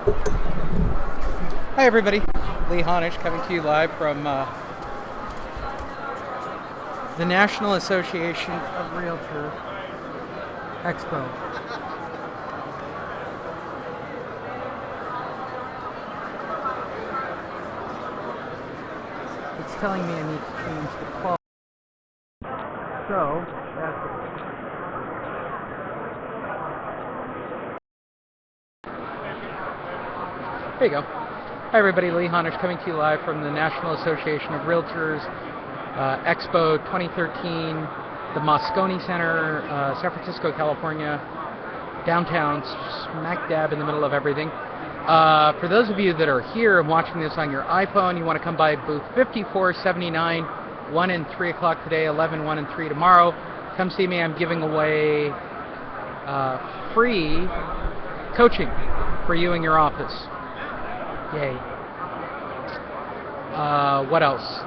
Hi everybody, Lee Honish coming to you live from the National Association of Realtors Expo. It's telling me I need to change the quality. So, that's it. There you go. Hi everybody, Lee Honish coming to you live from the National Association of Realtors Expo 2013, the Moscone Center, San Francisco, California, downtown, smack dab in the middle of everything. For those of you that are here and watching this on your iPhone, you want to come by booth 5479, 1 and 3 o'clock today, 11, 1 and 3 tomorrow. Come see me. I'm giving away free coaching for you in your office. Yay. What else?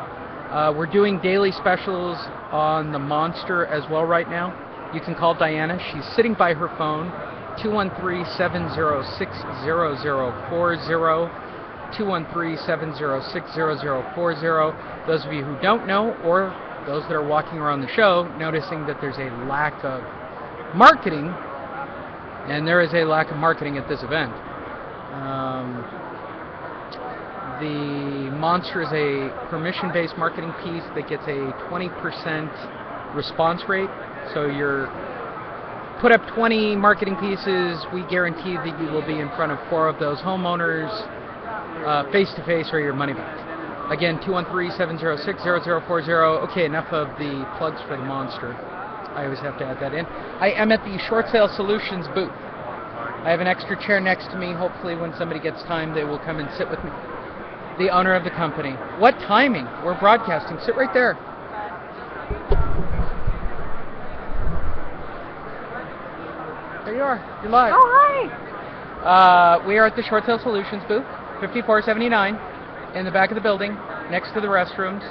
We're doing daily specials on the Monster as well right now. You can call Diana. She's sitting by her phone. 213-706-0040. 213-706-0040. Those of you who don't know, or those that are walking around the show, noticing that there's a lack of marketing, and there is a lack of marketing at this event. The Monster is a permission-based marketing piece that gets a 20% response rate. So you're put up 20 marketing pieces, we guarantee that you will be in front of 4 of those homeowners face-to-face or your money back. Again, 213-706-0040. Okay, enough of the plugs for the Monster. I always have to add that in. I am at the Short Sale Solutions booth. I have an extra chair next to me. Hopefully when somebody gets time, they will come and sit with me. The owner of the company. What timing? We're broadcasting. Sit right there. There you are. You're live. Oh, hi. We are at the Short Sale Solutions booth, 5479, in the back of the building, next to the restrooms.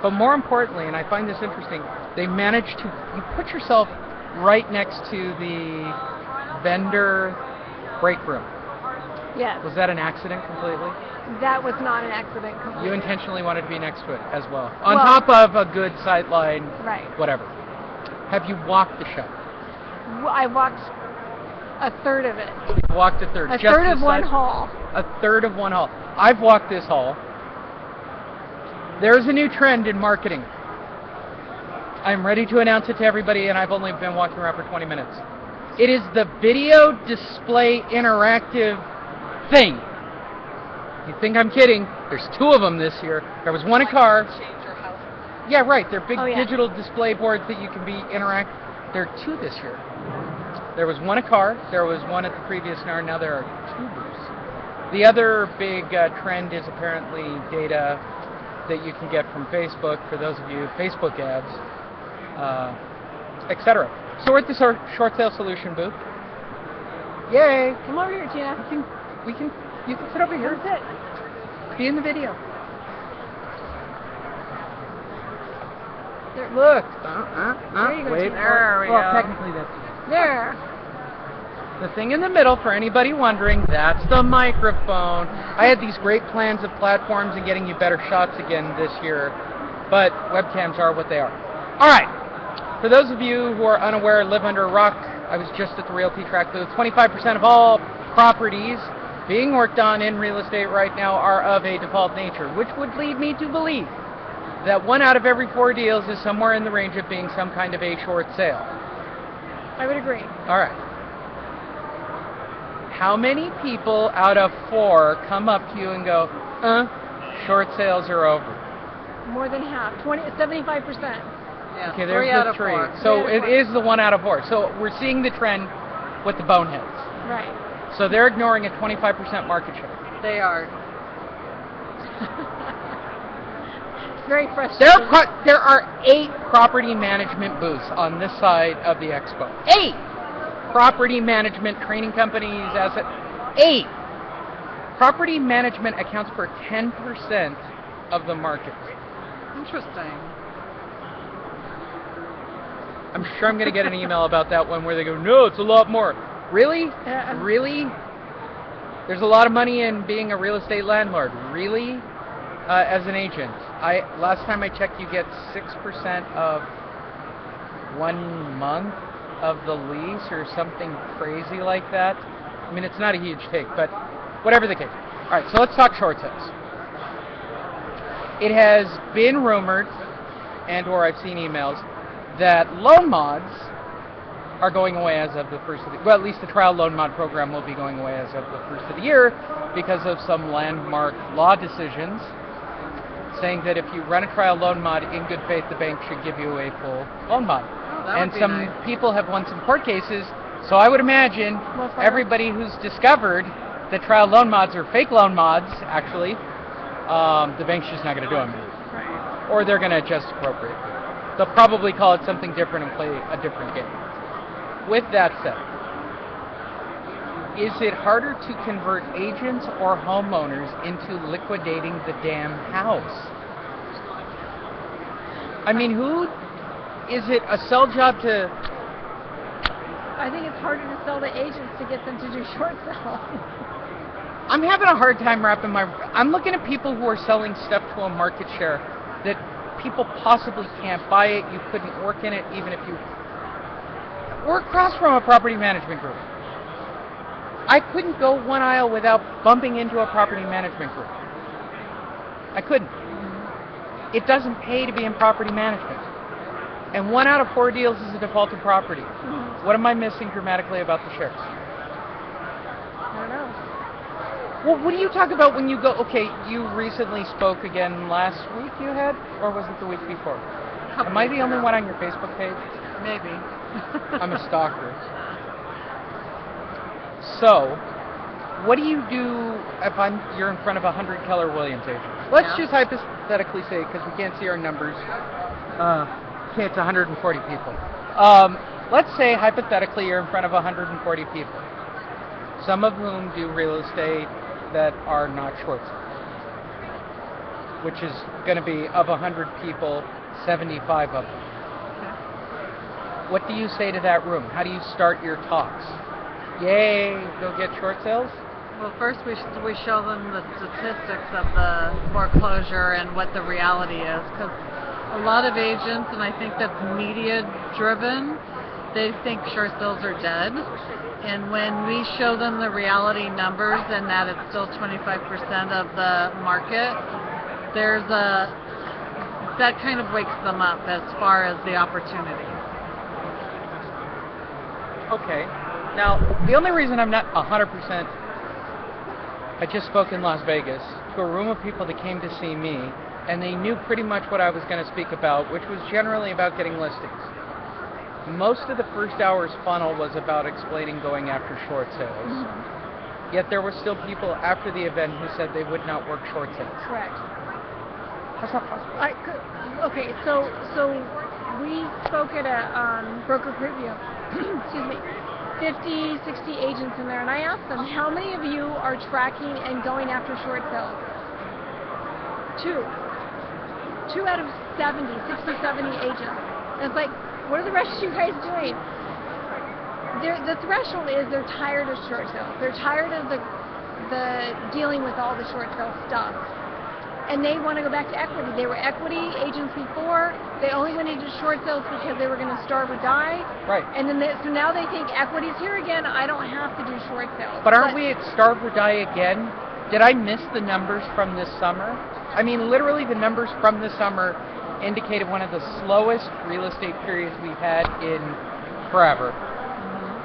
But more importantly, and I find this interesting, they managed to, you put yourself right next to the vendor break room. Yes. Was that an accident completely? That was not an accident completely. You intentionally wanted to be next to it as well. On top of a good sight line, right. Whatever. Have you walked the show? I walked a third of it. You walked a third. A third of one hall. A third of one hall. I've walked this hall. There's a new trend in marketing. I'm ready to announce it to everybody, and I've only been walking around for 20 minutes. It is the video display interactive thing. You think I'm kidding? There's 2 of them this year. There was one a car. Yeah, right. They're big digital display boards that you can be interact. There are 2 this year. There was one a car. There was one at the previous NAR. Now there are 2 booths. The other big trend is apparently data that you can get from Facebook. For those of you, Facebook ads, etc. So we're at the Short Sale Solution booth. Yay! Come over here, Tina. You can sit over here. Sit. Be in the video. There. Look. There you go, Wait. Tina. There we go. Well, technically that's there. the thing in the middle. For anybody wondering, that's the microphone. I had these great plans of platforms and getting you better shots again this year, but webcams are what they are. All right. For those of you who are unaware, live under a rock, I was just at the Realty Track booth. 25% of all properties being worked on in real estate right now are of a default nature, which would lead me to believe that 1 out of every 4 deals is somewhere in the range of being some kind of a short sale. I would agree. All right. How many people out of 4 come up to you and go, short sales are over? More than half. 75%. Yeah, Okay, there's 3 out the of 3. 4. So it is the 1 out of 4. So we're seeing the trend with the boneheads. Right. So they're ignoring a 25% market share. They are. Very frustrating. There are 8 property management booths on this side of the expo. 8 property management training companies, 8. Property management accounts for 10% of the market. Interesting. I'm sure I'm going to get an email about that one where they go, no, it's a lot more. Really? Yeah. Really? There's a lot of money in being a real estate landlord. Really? As an agent, last time I checked, you get 6% of 1 month of the lease or something crazy like that. I mean, it's not a huge take, but whatever the case. All right, so let's talk short sales. It has been rumored, and or I've seen emails, that loan mods are going away as of the first of the, well, at least the trial loan mod program will be going away as of the first of the year because of some landmark law decisions saying that if you run a trial loan mod in good faith, the bank should give you a full loan mod. Oh, that And would be some nice. people have won some court cases, so I would imagine Most likely. everybody who's discovered that trial loan mods are fake loan mods, actually, the bank's just not going to do them. Right. Or they're going to adjust appropriately. They'll probably call it something different and play a different game. With that said, is it harder to convert agents or homeowners into liquidating the damn house? I mean, is it a sell job to... I think it's harder to sell to agents to get them to do short sales. I'm having a hard time wrapping I'm looking at people who are selling stuff to a market share that people possibly can't buy it. You couldn't work in it even if you... We're across from a property management group. I couldn't go one aisle without bumping into a property management group. I couldn't. It doesn't pay to be in property management. And 1 out of 4 deals is a defaulted property. What am I missing dramatically about the shares? I don't know. Well, what do you talk about when you go, okay, you recently spoke again last week you had, or was it the week before? Am I the only one on your Facebook page? Maybe. I'm a stalker. So, what do you do if you're in front of 100 Keller Williams agents? Let's Yeah. just hypothetically say, because we can't see our numbers, okay, it's 140 people. Let's say hypothetically you're in front of 140 people, some of whom do real estate that are not short sales, which is going to be of 100 people, 75 of them. What do you say to that room? How do you start your talks? Yay, go get short sales? Well, first we show them the statistics of the foreclosure and what the reality is, because a lot of agents, and I think that's media driven, they think short sales are dead. And when we show them the reality numbers and that it's still 25% of the market, that kind of wakes them up as far as the opportunity. Okay. Now, the only reason I'm not 100%, I just spoke in Las Vegas to a room of people that came to see me, and they knew pretty much what I was going to speak about, which was generally about getting listings. Most of the first hour's funnel was about explaining going after short sales. Yet there were still people after the event who said they would not work short sales. Correct. That's not possible. Okay, so we spoke at a broker preview. Excuse me. 50, 60 agents in there, and I asked them, how many of you are tracking and going after short sales? 2 out of 70, 60, 70 agents. And it's like, what are the rest of you guys doing? The threshold is they're tired of short sales. They're tired of the dealing with all the short sale stuff. And they want to go back to equity. They were equity agents before. They only went into short sales because they were going to starve or die. Right. And then so now they think equity's here again. I don't have to do short sales. But aren't we at starve or die again? Did I miss the numbers from this summer? I mean, literally the numbers from this summer indicated one of the slowest real estate periods we've had in forever.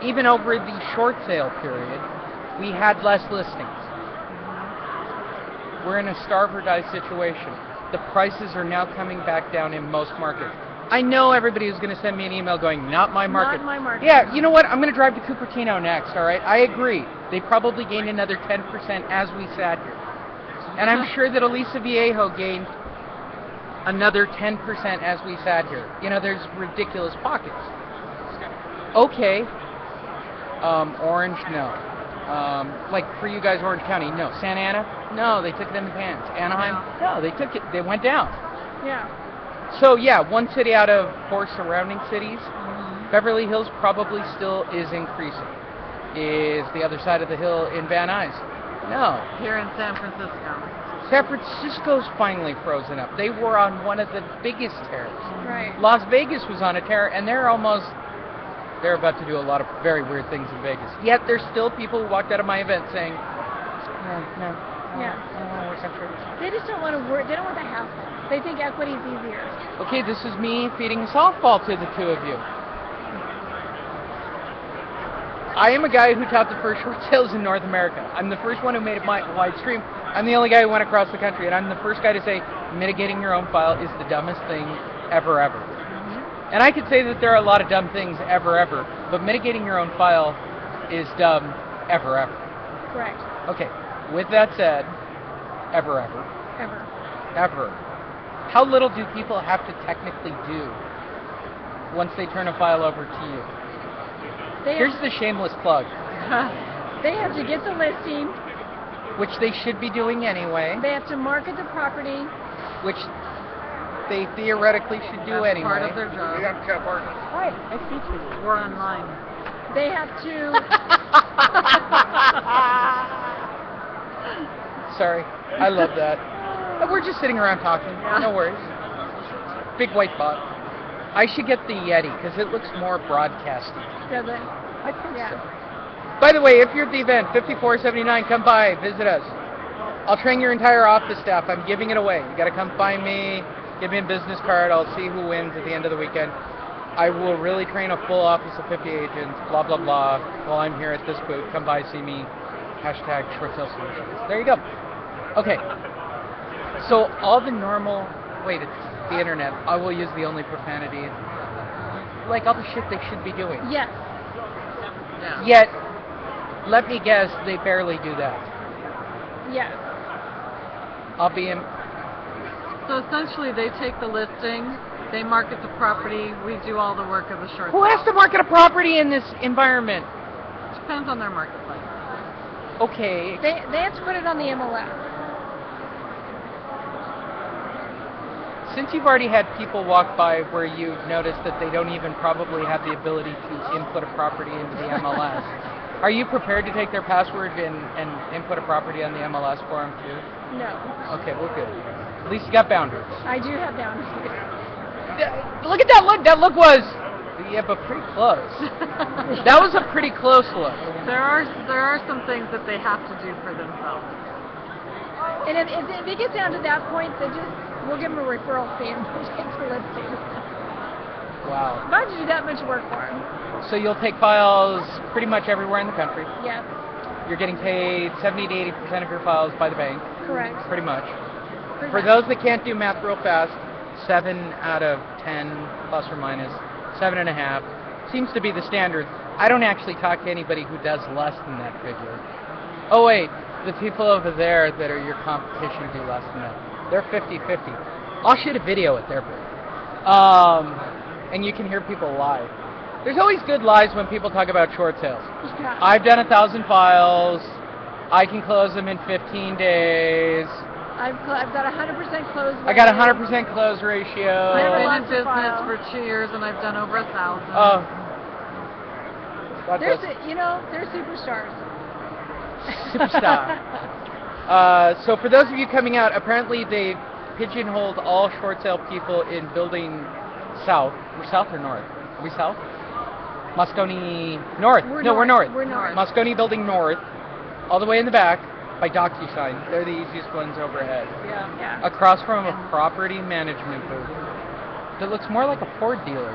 Even over the short sale period, we had less listings. We're in a starve or die situation. The prices are now coming back down in most markets. I know everybody is going to send me an email going, not my market. Not my market. Yeah, you know what? I'm going to drive to Cupertino next, all right? I agree. They probably gained another 10% as we sat here. And I'm sure that Elisa Viejo gained another 10% as we sat here. You know, there's ridiculous pockets. Okay. Orange, no. Like for you guys, Orange County, no. Santa Ana, no, they took it in the pants. Anaheim, no, they took it, they went down. Yeah. So yeah, one city out of 4 surrounding cities. Beverly Hills probably still is increasing. Is the other side of the hill in Van Nuys. No. here in San Francisco. San Francisco's finally frozen up. They were on one of the biggest tears. Right. Las Vegas was on a tear, and they're about to do a lot of very weird things in Vegas. Yet there's still people who walked out of my event saying, no, Yeah. I don't want to work on church. They just don't want to work. They don't want the hassle. They think equity is easier. Okay, this is me feeding softball to the two of you. I am a guy who taught the first short sales in North America. I'm the first one who made it wide stream. I'm the only guy who went across the country, and I'm the first guy to say mitigating your own file is the dumbest thing ever. And I could say that there are a lot of dumb things ever, but mitigating your own file is dumb ever. Correct. Okay, with that said, ever. Ever. How little do people have to technically do once they turn a file over to you? Here's the shameless plug. They have to get the listing. Which they should be doing anyway. They have to market the property. Which they theoretically should do That's anyway. part of their job. Hi, I see you. We're online. They have to. Sorry, I love that. We're just sitting around talking. Yeah. No worries. Big white bot. I should get the Yeti because it looks more broadcasty. Does it? I think Yeah. so. By the way, if you're at the event, 5479, come by, visit us. I'll train your entire office staff. I'm giving it away. You got to come find me, give me a business card. I'll see who wins at the end of the weekend. I will really train a full office of 50 agents, blah, blah, blah, while I'm here at this booth. Come by, see me. Hashtag short sale solutions. There you go. Okay. So all the normal, it's the internet. I will use the only profanity. Like all the shit they should be doing. Yes. Yeah. Yet, let me guess, they barely do that. Yes. I'll be in. So essentially, they take the listing, they market the property, we do all the work of the short Who sale. has to market a property in this environment? Depends on their marketplace. Okay. They have to put it on the MLS. Since you've already had people walk by where you've noticed that they don't even probably have the ability to input a property into the MLS, are you prepared to take their password and input a property on the MLS for them too? No. Okay, well good. At least you got boundaries. I do have boundaries. Look at that look. That look was, yeah, but pretty close. That was a pretty close look. There are some things that they have to do for themselves. And if it gets down to that point, we'll give them a referral fee and we'll take the listing. Wow. Why did you do that much work for them? So you'll take files pretty much everywhere in the country. Yes. You're getting paid 70 to 80% of your files by the bank, Correct. pretty much. Pretty For much. those that can't do math real fast, 7 out of 10, plus or minus, 7.5, seems to be the standard. I don't actually talk to anybody who does less than that figure. Oh wait, the people over there that are your competition do less than that. They're 50-50. I'll shoot a video at their booth. And you can hear people lie. There's always good lies when people talk about short sales. Yeah. I've done 1,000 files. I can close them in 15 days. I've got 100% close rate. I got 100% close ratio. I've been in lots of business files. for 2 years and I've done over 1,000. Oh. God They're bless. they're superstars. Superstar. So for those of you coming out, apparently they pigeonholed all short sale people in building south. We're south or north? Are we south? Moscone North. We're We're north. We're north. Moscone building north, all the way in the back by DocuSign. They're the easiest ones overhead. Yeah. Across from a property management booth that looks more like a Ford dealer.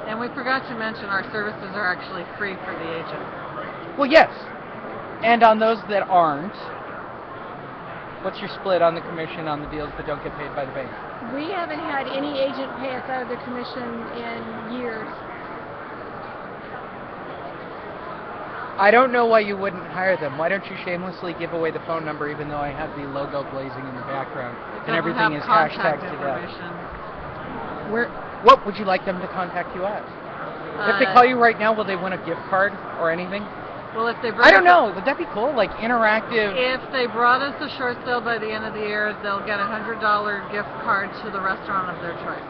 And we forgot to mention our services are actually free for the agent. Well, yes. And on those that aren't, what's your split on the commission on the deals that don't get paid by the bank? We haven't had any agent pay us out of their commission in years. I don't know why you wouldn't hire them. Why don't you shamelessly give away the phone number even though I have the logo blazing in the background and everything is hashtagged to death? What would you like them to contact you at? If they call you right now, will they win a gift card or anything? Well, if they bring I don't us know. Would that be cool? Like interactive. If they brought us a short sale by the end of the year, they'll get a $100 gift card to the restaurant of their choice.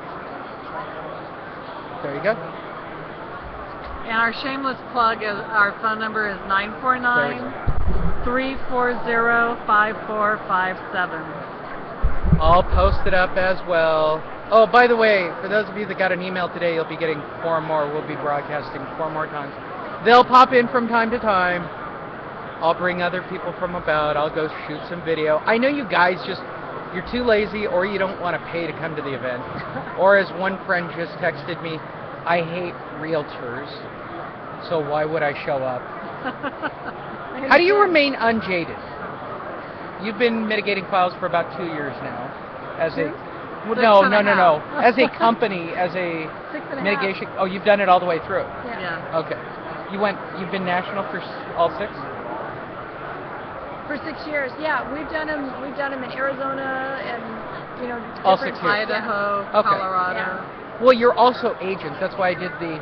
There you go. And our shameless plug is our phone number is There we go. 340-5457. I'll post it up as well. Oh, by the way, for those of you that got an email today, you'll be getting 4 more. We'll be broadcasting 4 more times. They'll pop in from time to time. I'll bring other people from about. I'll go shoot some video. I know you guys you're too lazy, or you don't want to pay to come to the event. Or as one friend just texted me, I hate realtors, so why would I show up? How do you remain unjaded? You've been mitigating files for about 2 years now. As a no. As a company, as a 6.5. mitigation. Oh, you've done it all the way through. Yeah. Okay. You've been national for all 6? For 6 years, yeah. We've done them in Arizona and All different 6 years. Idaho, Okay. Colorado. Yeah. Well, you're also agents. That's why I did the.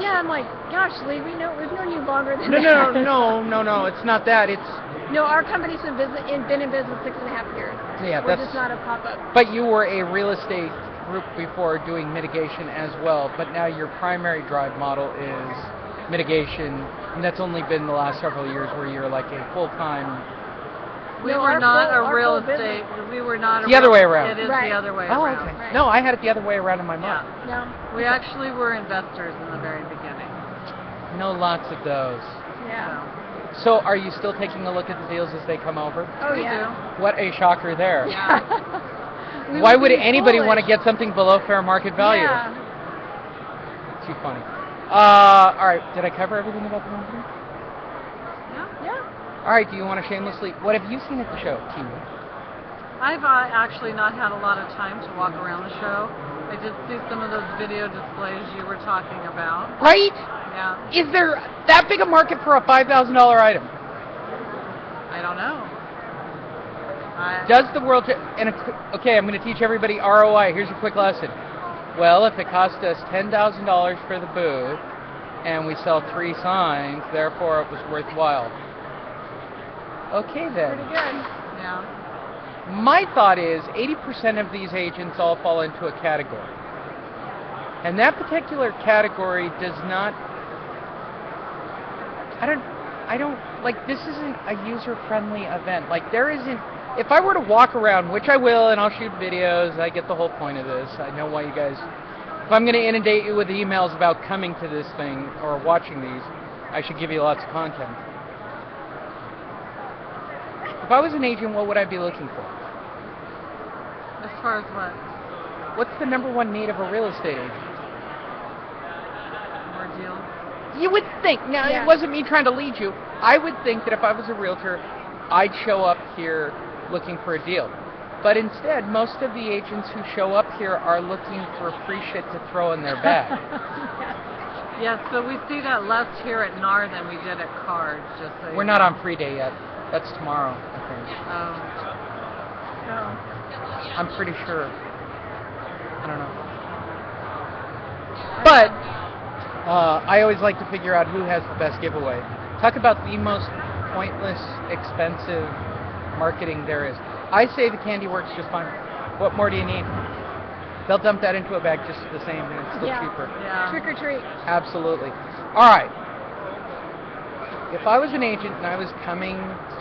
Yeah, I'm like, gosh, Lee, we've known you longer than No. that. It's not that. It's. No, our company's been in business 6.5 years. Yeah, We're that's. just not a pop-up. But you were a real estate group before doing mitigation as well. But now your primary drive model is mitigation, and that's only been the last several years where you're like a full-time. We No, were not our a real full estate. We were not The other way around. It is Right. the other way Oh, around. okay. Right. No, I had it the other way around in my mind. Yeah. No. We actually were investors in the very beginning. Know lots of those. Yeah. So, are you still taking a look at the deals as they come over? Oh, We yeah. What a shocker there. Yeah. We Why were would being anybody want to foolish. get something below fair market value? Yeah. Too funny. All right. Did I cover everything about the company? Yeah. All right. Do you want to shamelessly? What have you seen at the show, Tina? I've actually not had a lot of time to walk around the show. I did see some of those video displays you were talking about. Right? Yeah. Is there that big a market for a $5,000 item? I don't know. Does the world? Okay, I'm going to teach everybody ROI. Here's a quick lesson. Well, if it cost us $10,000 for the booth, and we sell 3 signs, therefore it was worthwhile. Okay then. Pretty good. Yeah. My thought is 80% of these agents all fall into a category. And that particular category does not, I don't, like, this isn't a user-friendly event. Like, there isn't, if I were to walk around, which I will, and I'll shoot videos, I get the whole point of this. I know why you guys, if I'm going to inundate you with emails about coming to this thing or watching these, I should give you lots of content. If I was an agent, what would I be looking for? As far as what? What's the #1 need of a real estate agent? More deals? You would think. Now, Yeah. it wasn't me trying to lead you. I would think that if I was a realtor, I'd show up here looking for a deal. But instead, most of the agents who show up here are looking for free shit to throw in their bag. Yes, so we see that less here at NAR than we did at Cards, just so you We're not know. on free day yet. That's tomorrow, I think. Oh. Oh. I'm pretty sure. I don't know. But I always like to figure out who has the best giveaway. Talk about the most pointless, expensive marketing there is. I say the candy works just fine. What more do you need? They'll dump that into a bag just the same, and it's still Yeah. cheaper. Yeah. Trick or treat. Absolutely. All right. If I was an agent and I was coming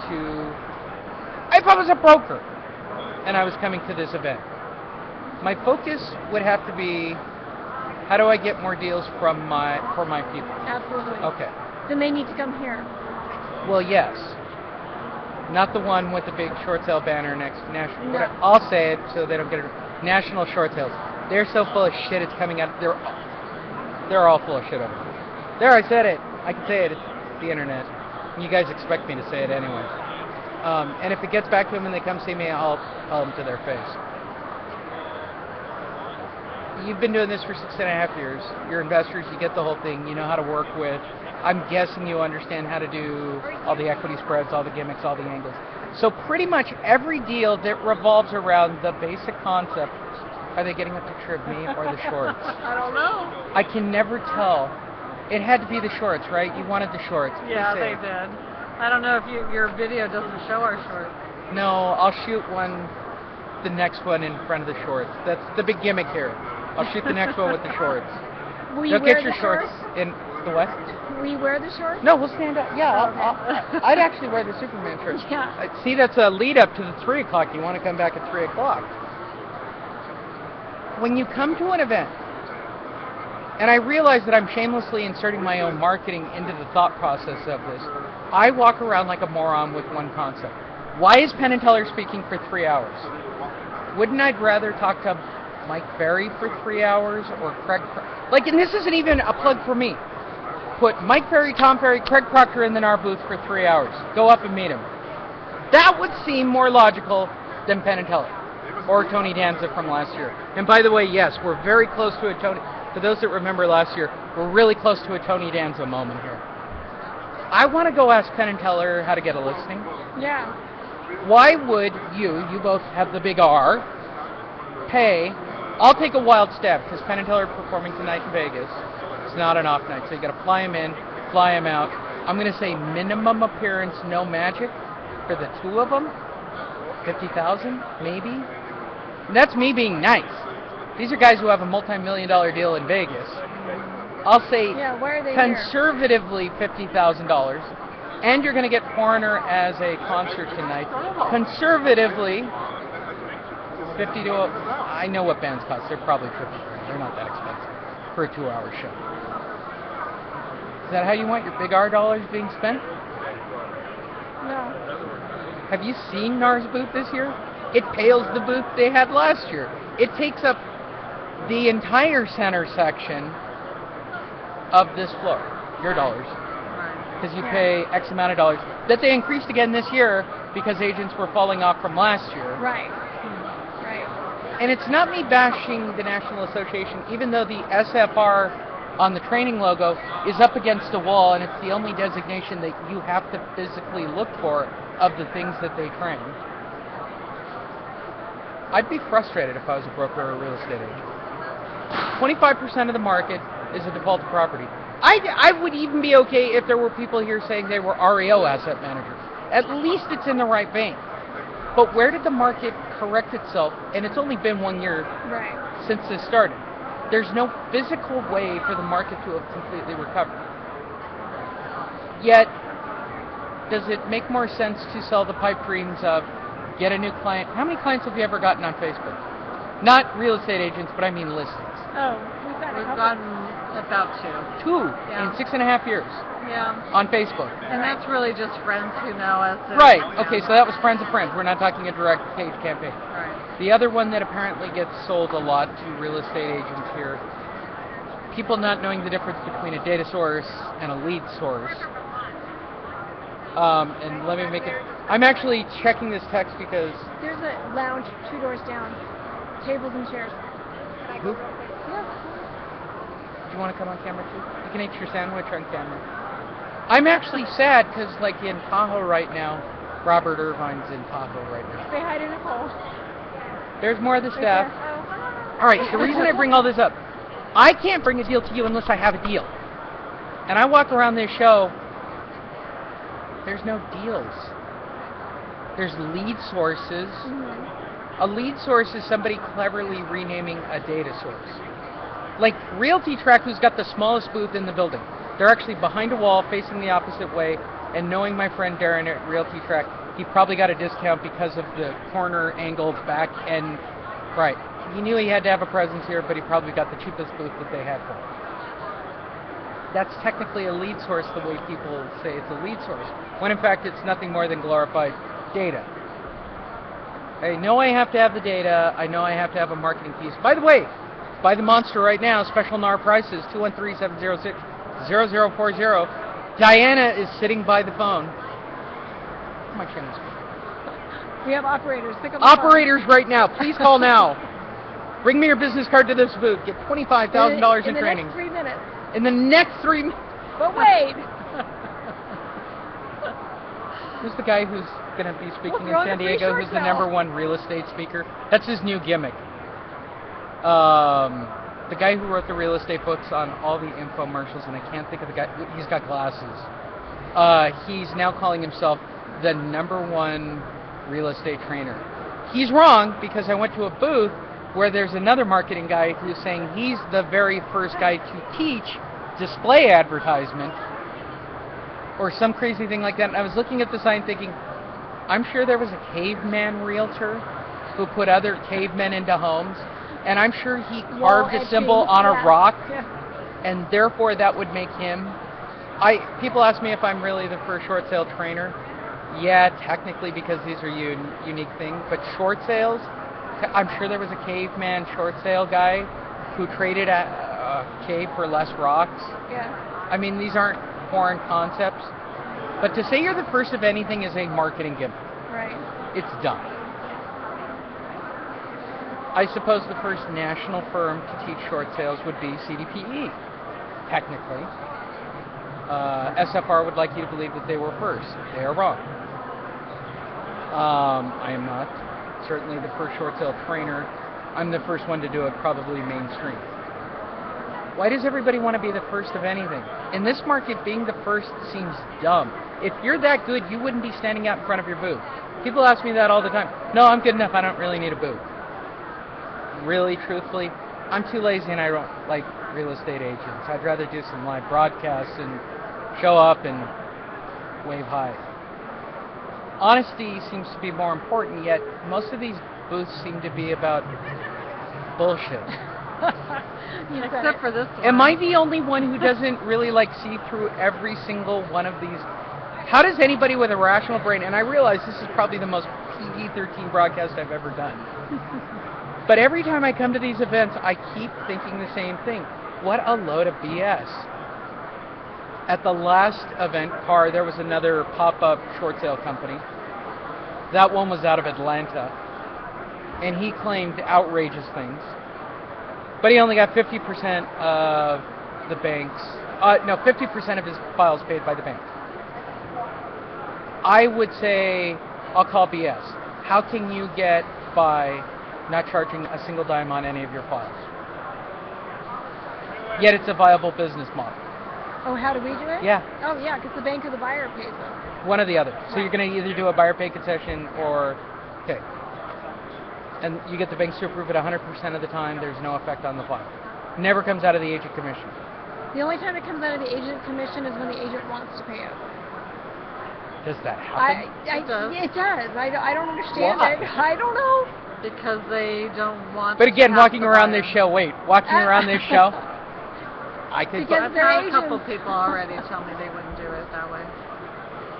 to, if I was a broker and I was coming to this event, my focus would have to be, how do I get more deals for my people? Absolutely. Okay. Then they need to come here. Well, yes. Not the one with the big short sale banner next to National. No. I'll say it so they don't get it. National short sales. They're so full of shit. It's coming out. They're all full of shit over there. There, I said it. I can say it. It's the internet. You guys expect me to say it anyway. And if it gets back to them and they come see me, I'll tell them to their face. You've been doing this for 6.5 years. You're investors. You get the whole thing. You know how to work with. I'm guessing you understand how to do all the equity spreads, all the gimmicks, all the angles. So pretty much every deal that revolves around the basic concept, are they getting up to trib me or the shorts? I don't know. I can never tell. It had to be the shorts, right? You wanted the shorts. Yeah, Please say they it. did. I don't know if your video doesn't show our shorts. No, I'll shoot the next one in front of the shorts. That's the big gimmick here. I'll shoot the next one with the shorts. Will you Don't wear get your the shorts in. The West? We wear the shorts? No, we'll stand up. Yeah, Okay. I'd actually wear the Superman shirt. Yeah. See, that's a lead up to the 3 o'clock. You want to come back at 3 o'clock. When you come to an event, and I realize that I'm shamelessly inserting my own marketing into the thought process of this, I walk around like a moron with one concept. Why is Penn and Teller speaking for 3 hours? Wouldn't I rather talk to Mike Ferry for 3 hours or Craig like, and this isn't even a plug for me. Put Mike Ferry, Tom Ferry, Craig Proctor in the NAR booth for 3 hours. Go up and meet him. That would seem more logical than Penn and Teller or Tony Danza from last year. And by the way, yes, we're very close to a Tony. For those that remember last year, we're really close to a Tony Danza moment here. I want to go ask Penn and Teller how to get a listing. Yeah. Why would you both have the big R, pay? I'll take a wild stab because Penn and Teller are performing tonight in Vegas. It's not an off night, so you got to fly him in, fly him out. I'm going to say minimum appearance, no magic for the two of them. 50,000, maybe. And that's me being nice. These are guys who have a multi-million-dollar deal in Vegas. I'll say Why are they conservatively $50,000, and you're going to get Foreigner as a concert tonight. Conservatively, 50 to I know what bands cost. They're probably 50 grand. They're not that expensive for a 2-hour show. Is that how you want your big R dollars being spent? No. Have you seen NAR's booth this year? It pales the booth they had last year. It takes up the entire center section of this floor, your dollars, because you pay X amount of dollars that they increased again this year because agents were falling off from last year. Right. Right. And it's not me bashing the National Association, even though the SFR on the training logo is up against a wall and it's the only designation that you have to physically look for of the things that they train. I'd be frustrated if I was a broker or a real estate agent. 25% of the market is a defaulted property. I would even be okay if there were people here saying they were REO asset managers. At least it's in the right vein. But where did the market correct itself? And it's only been 1 year since this started. There's no physical way for the market to have completely recovered. Yet, does it make more sense to sell the pipe dreams of get a new client? How many clients have you ever gotten on Facebook? Not real estate agents, but I mean listings. Oh, We've gotten about 2. 2 in 6.5 years. Yeah. On Facebook. And that's really just friends who know us. Right. Okay, so that was friends of friends. We're not talking a direct paid campaign. Right. The other one that apparently gets sold a lot to real estate agents here, people not knowing the difference between a data source and a lead source. And let me make it. I'm actually checking this text because there's a lounge 2 doors down, tables and chairs. Who? Yeah. Do you want to come on camera too? You can eat your sandwich on camera. I'm actually sad because, like, in Tahoe right now, Robert Irvine's in Tahoe right now. Say hi to Nicole. There's more of the Right staff. there. All right, the reason I bring all this up, I can't bring a deal to you unless I have a deal. And I walk around this show, there's no deals. There's lead sources. Mm-hmm. A lead source is somebody cleverly renaming a data source. Like Realty Track, who's got the smallest booth in the building. They're actually behind a wall facing the opposite way, and knowing my friend Darren at Realty Track, he probably got a discount because of the corner angled back end. Right. He knew he had to have a presence here, but he probably got the cheapest booth that they had for him. That's technically a lead source the way people say it's a lead source, when in fact it's nothing more than glorified data. I know I have to have the data, I know I have to have a marketing piece. By the way, buy the monster right now, special NAR prices, 213-706-0040. Diana is sitting by the phone. My channel's We have operators. Pick up the operators right now, please call now. Bring me your business card to this booth, get $25,000 in training. In the next 3 minutes. In the next 3 minutes. But wait! Who's the guy who's going to be speaking in throw San the free Diego? shorts Who's the out. #1 real estate speaker? That's his new gimmick. The guy who wrote the real estate books on all the infomercials, and I can't think of the guy. He's got glasses. He's now calling himself the #1 real estate trainer. He's wrong, because I went to a booth where there's another marketing guy who's saying he's the very first guy to teach display advertisement or some crazy thing like that. And I was looking at the sign thinking, I'm sure there was a caveman realtor who put other cavemen into homes, and I'm sure he carved a symbol on a rock, and therefore that would make him. People ask me if I'm really the first short sale trainer. Yeah, technically, because these are unique things, but short sales, I'm sure there was a caveman short sale guy who traded a cave for less rocks. Yeah. I mean, these aren't foreign concepts, but to say you're the first of anything is a marketing gimmick. Right. It's dumb. I suppose the first national firm to teach short sales would be CDPE, technically. SFR would like you to believe that they were first. They are wrong. I am not certainly the first short sale trainer. I'm the first one to do it, probably mainstream. Why does everybody want to be the first of anything? In this market, being the first seems dumb. If you're that good, you wouldn't be standing out in front of your booth. People ask me that all the time. No, I'm good enough. I don't really need a booth. Really, truthfully, I'm too lazy and I don't like real estate agents. I'd rather do some live broadcasts and show up and wave hi. Honesty seems to be more important, yet most of these booths seem to be about bullshit. Except for this one. Am I the only one who doesn't really see through every single one of these? How does anybody with a rational brain, and I realize this is probably the most PG-13 broadcast I've ever done, but every time I come to these events, I keep thinking the same thing. What a load of BS. At the last event, there was another pop-up short sale company. That one was out of Atlanta, and he claimed outrageous things. But he only got 50% of the bank's, 50% of his files paid by the bank. I would say, I'll call BS. How can you get by not charging a single dime on any of your files? Yet it's a viable business model. Oh, how do we do it? Yeah. Oh, yeah, because the bank or the buyer pays them. One or the other. So you're going to either do a buyer pay concession or, okay. And you get the banks to approve it 100% of the time. There's no effect on the file. Never comes out of the agent commission. The only time it comes out of the agent commission is when the agent wants to pay it. Does that happen? It does. It does. I don't understand Why? it. I don't know. Because they don't want. But again, to have walking to around buy this show, walking around this show, I could. Because I've they're had a couple agents. people already tell me they wouldn't do it that way.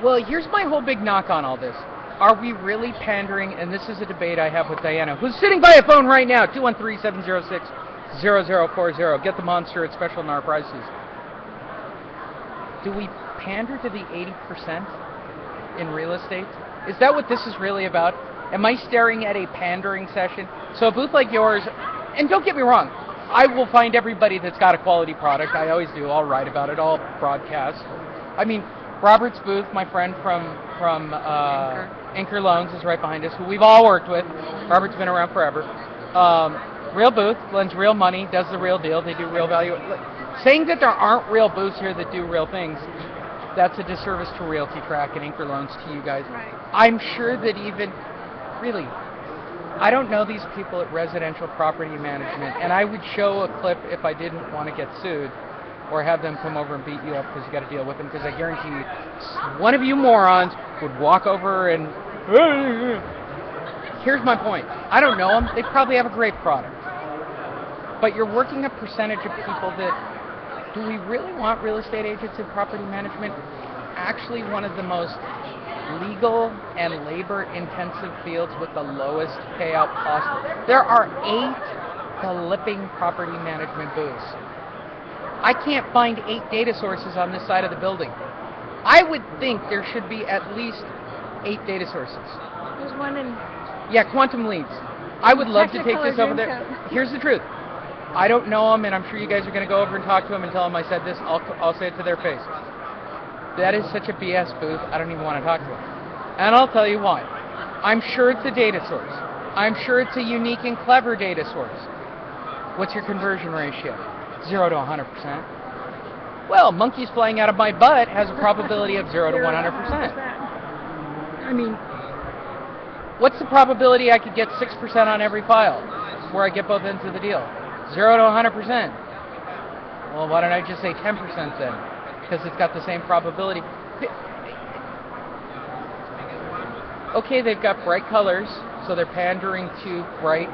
Well, here's my whole big knock on all this. Are we really pandering? And this is a debate I have with Diana, who's sitting by a phone right now, 213-706-0040. Get the monster at special NAR prices. Do we pander to the 80% in real estate? Is that what this is really about? Am I staring at a pandering session? So a booth like yours, and don't get me wrong, I will find everybody that's got a quality product. I always do. I'll write about it. I'll broadcast. I mean, Robert's booth, my friend from Anchor Loans is right behind us, who we've all worked with. Robert's been around forever. Real booth, lends real money, does the real deal. They do real value. Saying that there aren't real booths here that do real things, that's a disservice to Realty Track and Anchor Loans to you guys. Right. I'm sure that even, really, I don't know these people at Residential Property Management, and I would show a clip if I didn't want to get sued or have them come over and beat you up because you got to deal with them, because I guarantee you, one of you morons would walk over and, here's my point. I don't know them. They probably have a great product. But you're working a percentage of people that, do we really want real estate agents in property management? Actually one of the most legal and labor-intensive fields with the lowest payout cost. There are 8 flipping property management booths. I can't find 8 data sources on this side of the building. I would think there should be at least 8 data sources. There's one in. Yeah, Quantum Leads. I would love to take Technicolor this over there. Dreamcoat. Here's the truth. I don't know them, and I'm sure you guys are going to go over and talk to them and tell them I said this. I'll say it to their face. That is such a BS booth, I don't even want to talk to them. And I'll tell you why. I'm sure it's a data source. I'm sure it's a unique and clever data source. What's your conversion ratio? 0 to 100%. Well, monkeys flying out of my butt has a probability of 0 to 100%. I mean, what's the probability I could get 6% on every file where I get both ends of the deal? 0 to 100%. Well, why don't I just say 10% then? Because it's got the same probability. Okay, they've got bright colors, so they're pandering to bright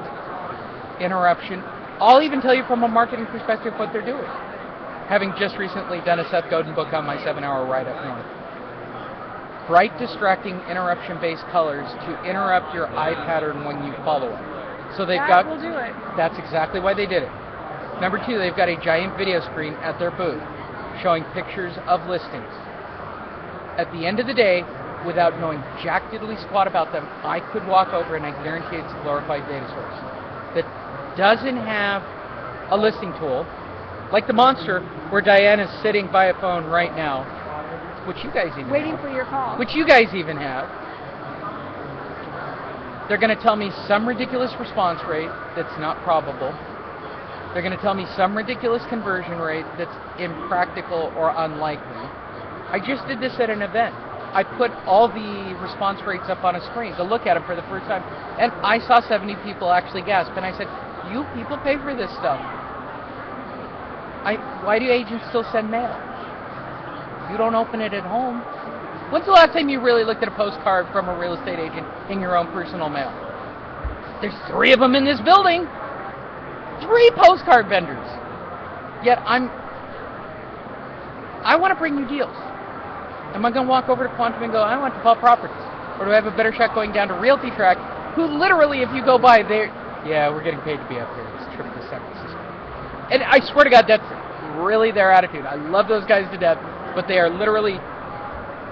interruption. I'll even tell you from a marketing perspective what they're doing. Having just recently done a Seth Godin book on my 7-hour ride up north. Bright, distracting, interruption-based colors to interrupt your eye pattern when you follow it. So they've That will do it. That's exactly why they did it. Number 2, they've got a giant video screen at their booth showing pictures of listings. At the end of the day, without knowing jack diddly squat about them, I could walk over and I guarantee it's a glorified data source that doesn't have a listing tool like the Monster, where Diane is sitting by a phone right now, which you guys even Waiting have, for your call. which you guys even have. They're going to tell me some ridiculous response rate that's not probable. They're going to tell me some ridiculous conversion rate that's impractical or unlikely. I just did this at an event. I put all the response rates up on a screen to look at them for the first time, and I saw 70 people actually gasp, and I said, you people pay for this stuff. Why do agents still send mail? You don't open it at home. When's the last time you really looked at a postcard from a real estate agent in your own personal mail? There's 3 of them in this building. 3 postcard vendors. Yet I want to bring you deals. Am I going to walk over to Quantum and go, I want to Paul Properties? Or do I have a better shot going down to Realty Track, who literally, if you go by, we're getting paid to be up here. It's a trip to San Francisco. And I swear to God, that's really their attitude. I love those guys to death, but they are literally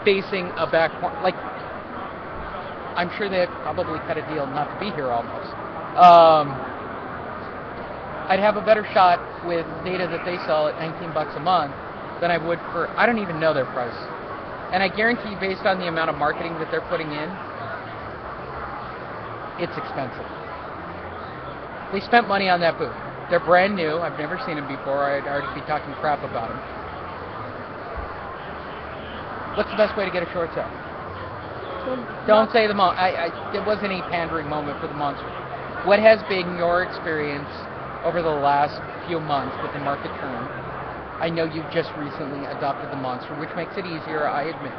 facing a back corner. Like, I'm sure they probably cut a deal not to be here almost. I'd have a better shot with data that they sell at $19 a month than I would for, I don't even know their price. And I guarantee you, based on the amount of marketing that they're putting in, it's expensive. They spent money on that booth. They're brand new. I've never seen them before. I'd already be talking crap about them. What's the best way to get a short sale? Don't say the it wasn't a pandering moment for the Monster. What has been your experience over the last few months with the market turn? I know you've just recently adopted the Monster, which makes it easier, I admit.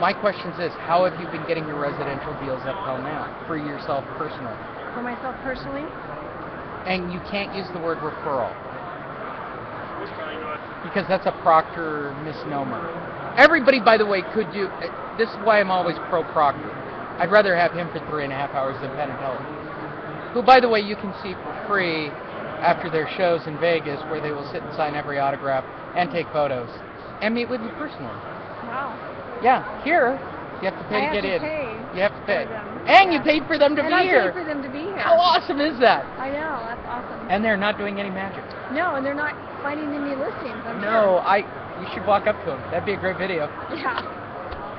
My question is this: how have you been getting your residential deals up till now for yourself personally? For myself personally? And you can't use the word referral, because that's a Proctor misnomer. Everybody, by the way, could do. This is why I'm always pro Proctor. I'd rather have him for 3.5 hours than Penn and Teller, who, by the way, you can see for free after their shows in Vegas, where they will sit and sign every autograph and take photos and meet with you personally. Wow. Yeah, here you have to pay to get in. You have to pay, and you paid for them to be here. I paid for them to be here. How awesome is that? I know, that's awesome. And they're not doing any magic. No, and they're not finding any listings. No, you should walk up to them. That'd be a great video. Yeah.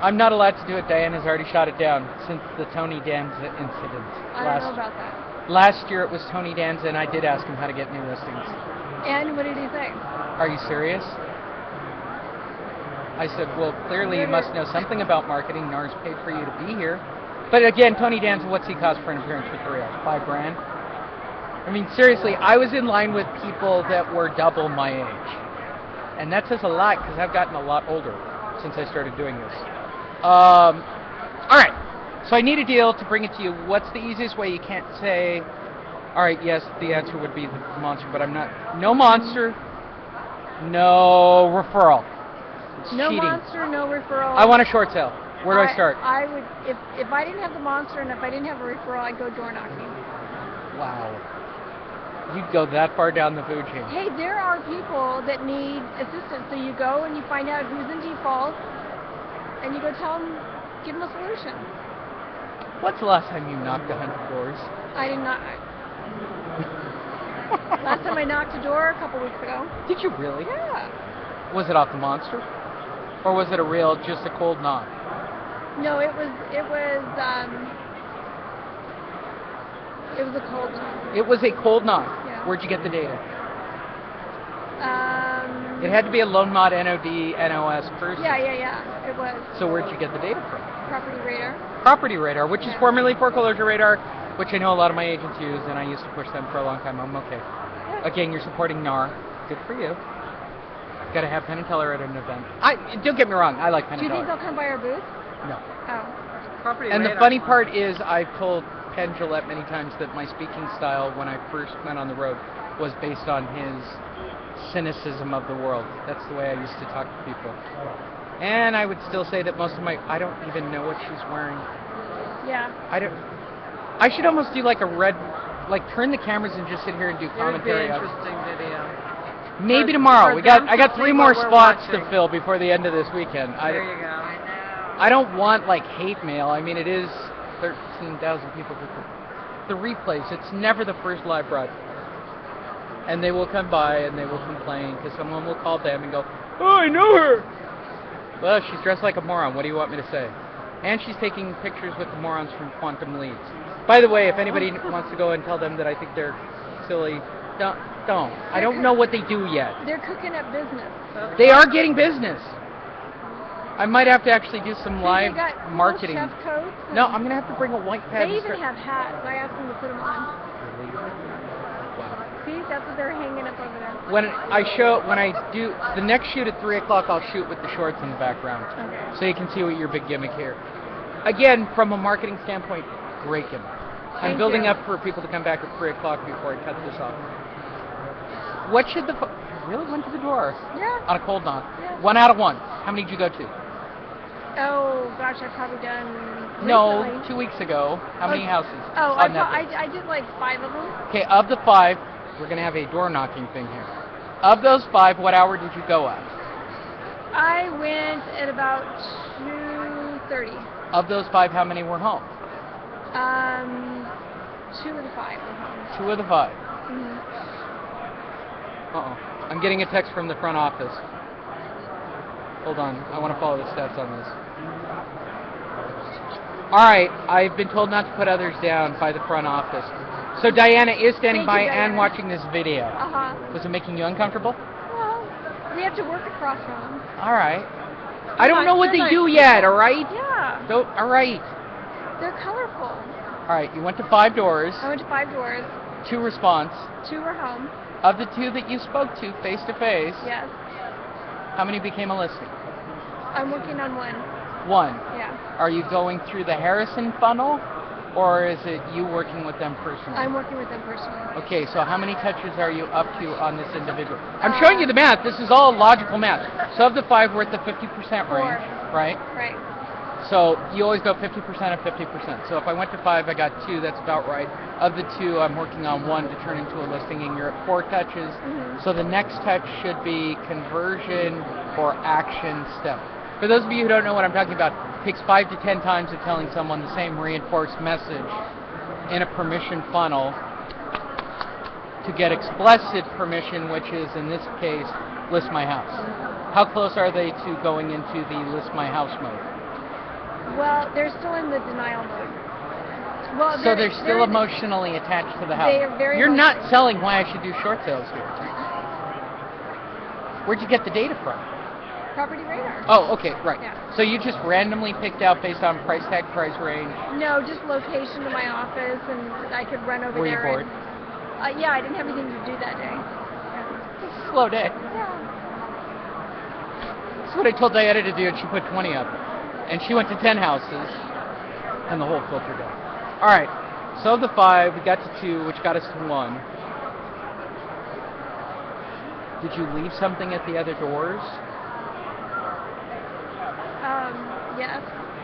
I'm not allowed to do it. Diane has already shot it down since the Tony Danza incident. I don't know about that. Last year it was Tony Danza, and I did ask him how to get new listings. And what did he say? Are you serious? I said, well, clearly you must know something about marketing. NAR's paid for you to be here. But again, Tony Danza, what's he cost for an appearance with 3 hours? $5,000? I mean, seriously, I was in line with people that were double my age. And that says a lot, because I've gotten a lot older since I started doing this. All right. So I need a deal to bring it to you. What's the easiest way? You can't say, all right, yes, the answer would be the Monster, but I'm not. No Monster, no referral. It's no cheating. Monster, no referral. I want a short sale. Where do I start? I would, if I didn't have the Monster and if I didn't have a referral, I'd go door knocking. Wow. You'd go that far down the food chain. Hey, there are people that need assistance. So you go and you find out who's in default, and you go tell them, give them a solution. What's the last time you knocked 100 doors? I did not. Last time I knocked a door a couple weeks ago. Did you really? Yeah. Was it off the Monster? Or was it a real, just a cold knock? No, it was a cold knock. It was a cold knock. Yeah. Where'd you get the data? It had to be a loan mod NOD NOS person. Yeah, it was. So where'd you get the data from? Property Radar. Property Radar, which is formerly Foreclosure Radar, which I know a lot of my agents use, and I used to push them for a long time. I'm okay. Yeah. Again, you're supporting NAR. good for you. Got to have Penn and Teller at an event. Don't get me wrong, I like Penn Do and you think Teller. they'll come by our booth? No. Oh. Property And the radar. funny part is, I've told Penn Jillette many times that my speaking style when I first went on the road was based on his cynicism of the world. That's the way I used to talk to people. And I would still say that most of I don't even know what she's wearing. Yeah. I should almost do like a red, like turn the cameras and just sit here and do It would be commentary. an interesting video. Maybe For- tomorrow. for them I got to 3 see more what we're spots to watching. fill before the end of this weekend. There you go. I don't want like hate mail. I mean, it is 13,000 people for the replays. It's never the first live broadcast. And they will come by and they will complain because someone will call them and go, "Oh, I know her." Well, she's dressed like a moron. What do you want me to say? And she's taking pictures with the morons from Quantum Leads. By the way, if anybody wants to go and tell them that I think they're silly, don't. I don't know what they do yet. They're cooking up business. They are getting business. I might have to actually do some live They got cool marketing. chef coats. No, I'm gonna have to bring a white pad. They and even start- have hats. I asked them to put them on. Wow. See, that's what they're hanging up over there. When I do the next shoot at 3 o'clock, I'll shoot with the shorts in the background, Okay. so you can see what your big gimmick here. Again, from a marketing standpoint, great gimmick. I'm Thank building you. up for people to come back at 3 o'clock before I cut this off. What should the really went to the door Yeah. on a cold knock? Yeah. 1 out of 1. How many did you go to? Oh gosh, I've probably done. No, recently. 2 weeks ago. How many houses? Oh, on Netflix? I did like 5 of them. Okay, of the 5, we're going to have a door knocking thing here. Of those 5, what hour did you go at? I went at about 2:30. Of those 5, how many were home? 2 of the 5 were home. 2 of the 5. Mhm. Uh-oh. I'm getting a text from the front office. Hold on. I want to follow the stats on this. All right. I've been told not to put others down by the front office. So Diana is standing Thank by you, and Diana. watching this video. Uh-huh. Was it making you uncomfortable? Well, we have to work across from them. All right. I don't know what They're they nice do people. yet, all right? Yeah. So, all right. They're colorful. All right. You went to 5 doors, I went to 5 doors. 2 response. 2 were home. Of the 2 that you spoke to face to face, Yes. how many became a listing? I'm working on 1. 1. Yeah. Are you going through the Harrison funnel, or is it you working with them personally? I'm working with them personally. Okay, so how many touches are you up to on this individual? I'm showing you the math. This is all logical math. So of the 5, we're at the 50% 4. range, right? Right. So you always go 50% of 50%. So if I went to 5, I got 2. That's about right. Of the 2, I'm working on 1 to turn into a listing, and you're at 4 touches. Mhm. So the next touch should be conversion or action step. For those of you who don't know what I'm talking about, it takes 5 to 10 times of telling someone the same reinforced message in a permission funnel to get explicit permission, which is, in this case, list my house. How close are they to going into the list my house mode? Well, they're still in the denial mode. Well, So they're still in- emotionally attached to the house. They are very You're not emotional. selling why I should do short sales here. Where'd you get the data from? Property radar. Oh, okay, right. Yeah. So you just randomly picked out based on price tag, price range. No, just location to my office, and I could run over Were you there. bored? Yeah, I didn't have anything to do that day. It's a slow day. Yeah. That's what I told Diana to do, and she put 20 up. And she went to 10 houses, and the whole filter down. All right, so of the 5, we got to 2, which got us to 1. Did you leave something at the other doors? Yes.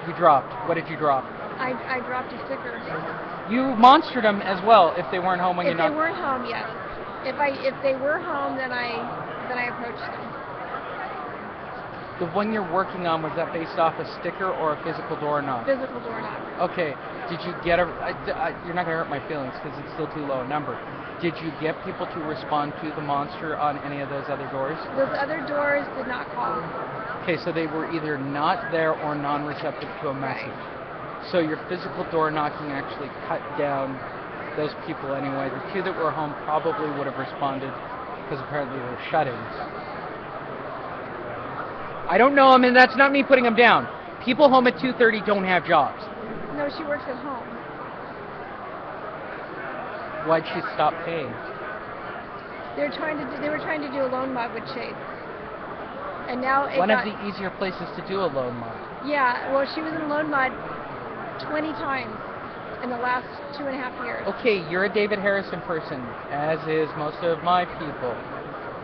You dropped. What did you drop? I dropped a sticker. You monstered them as well if they weren't home when If you they knocked. weren't home, yes. If they were home, then I approached them. The one you're working on, was that based off a sticker or a physical door knock? Physical door knock. Okay. Did you get you're not going to hurt my feelings because it's still too low a number. Did you get people to respond to the monster on any of those other doors? Those other doors did not call. Okay, so they were either not there or non-receptive to a message. So your physical door knocking actually cut down those people anyway. The 2 that were home probably would have responded because apparently they're shut-ins. I don't know. I mean, that's not me putting them down. People home at 2:30 don't have jobs. No, she works at home. Why'd she stop paying? They were trying to do a loan mod with Chase, and now One of the easier places to do a loan mod. Yeah, well, she was in loan mod 20 times in the last 2.5 years. Okay, you're a David Harrison person, as is most of my people.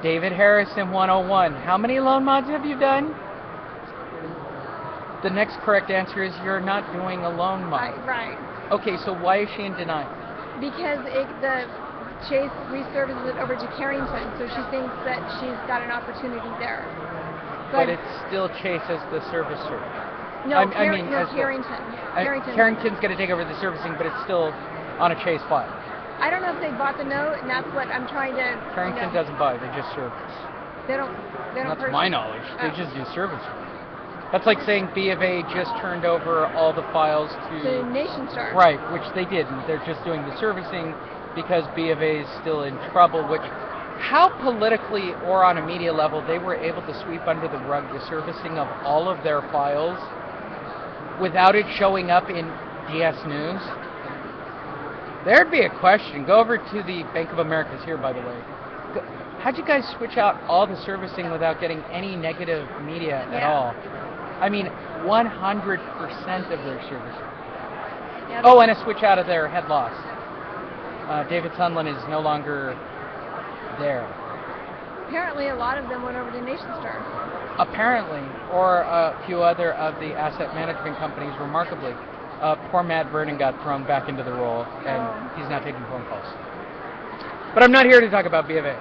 David Harrison 101. How many loan mods have you done? The next correct answer is you're not doing a loan mod. Right. Okay, so why is she in denial? Because the Chase reservices it over to Carrington, so she thinks that she's got an opportunity there. But it's still Chase as the servicer. No, Carrington. Carrington's going to take over the servicing, but it's still on a Chase file. I don't know if they bought the note, and that's what I'm trying to. Carrington doesn't buy; they just service. They don't. That's purchase. my knowledge. They just do servicing. That's like saying B of A just turned over all the files to Nation Star. Right, which they didn't. They're just doing the servicing because B of A is still in trouble. Which, how politically or on a media level they were able to sweep under the rug the servicing of all of their files without it showing up in DS News? There'd be a question. Go over to the Bank of America's here, by the way. How'd you guys switch out all the servicing without getting any negative media at all? I mean, 100% of their servicing. Yeah, oh, and a switch out of their head loss. David Sunland is no longer there. Apparently, a lot of them went over to Nation Star. Apparently, or a few other of the asset management companies, remarkably. Poor Matt Vernon got thrown back into the role, and he's not taking phone calls. But I'm not here to talk about B of A.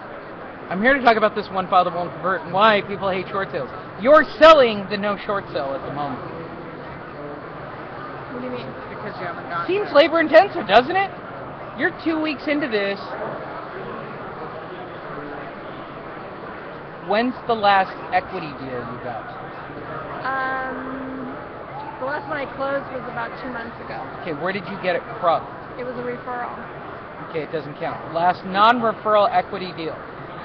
I'm here to talk about this one file that won't convert and why people hate short sales. You're selling the no short sale at the moment. What do you mean? Because you haven't gotten Seems it. labor intensive, doesn't it? You're 2 weeks into this. When's the last equity deal you got? The last one I closed was about 2 months ago. Okay, where did you get it from? It was a referral. Okay, it doesn't count. Last non-referral equity deal.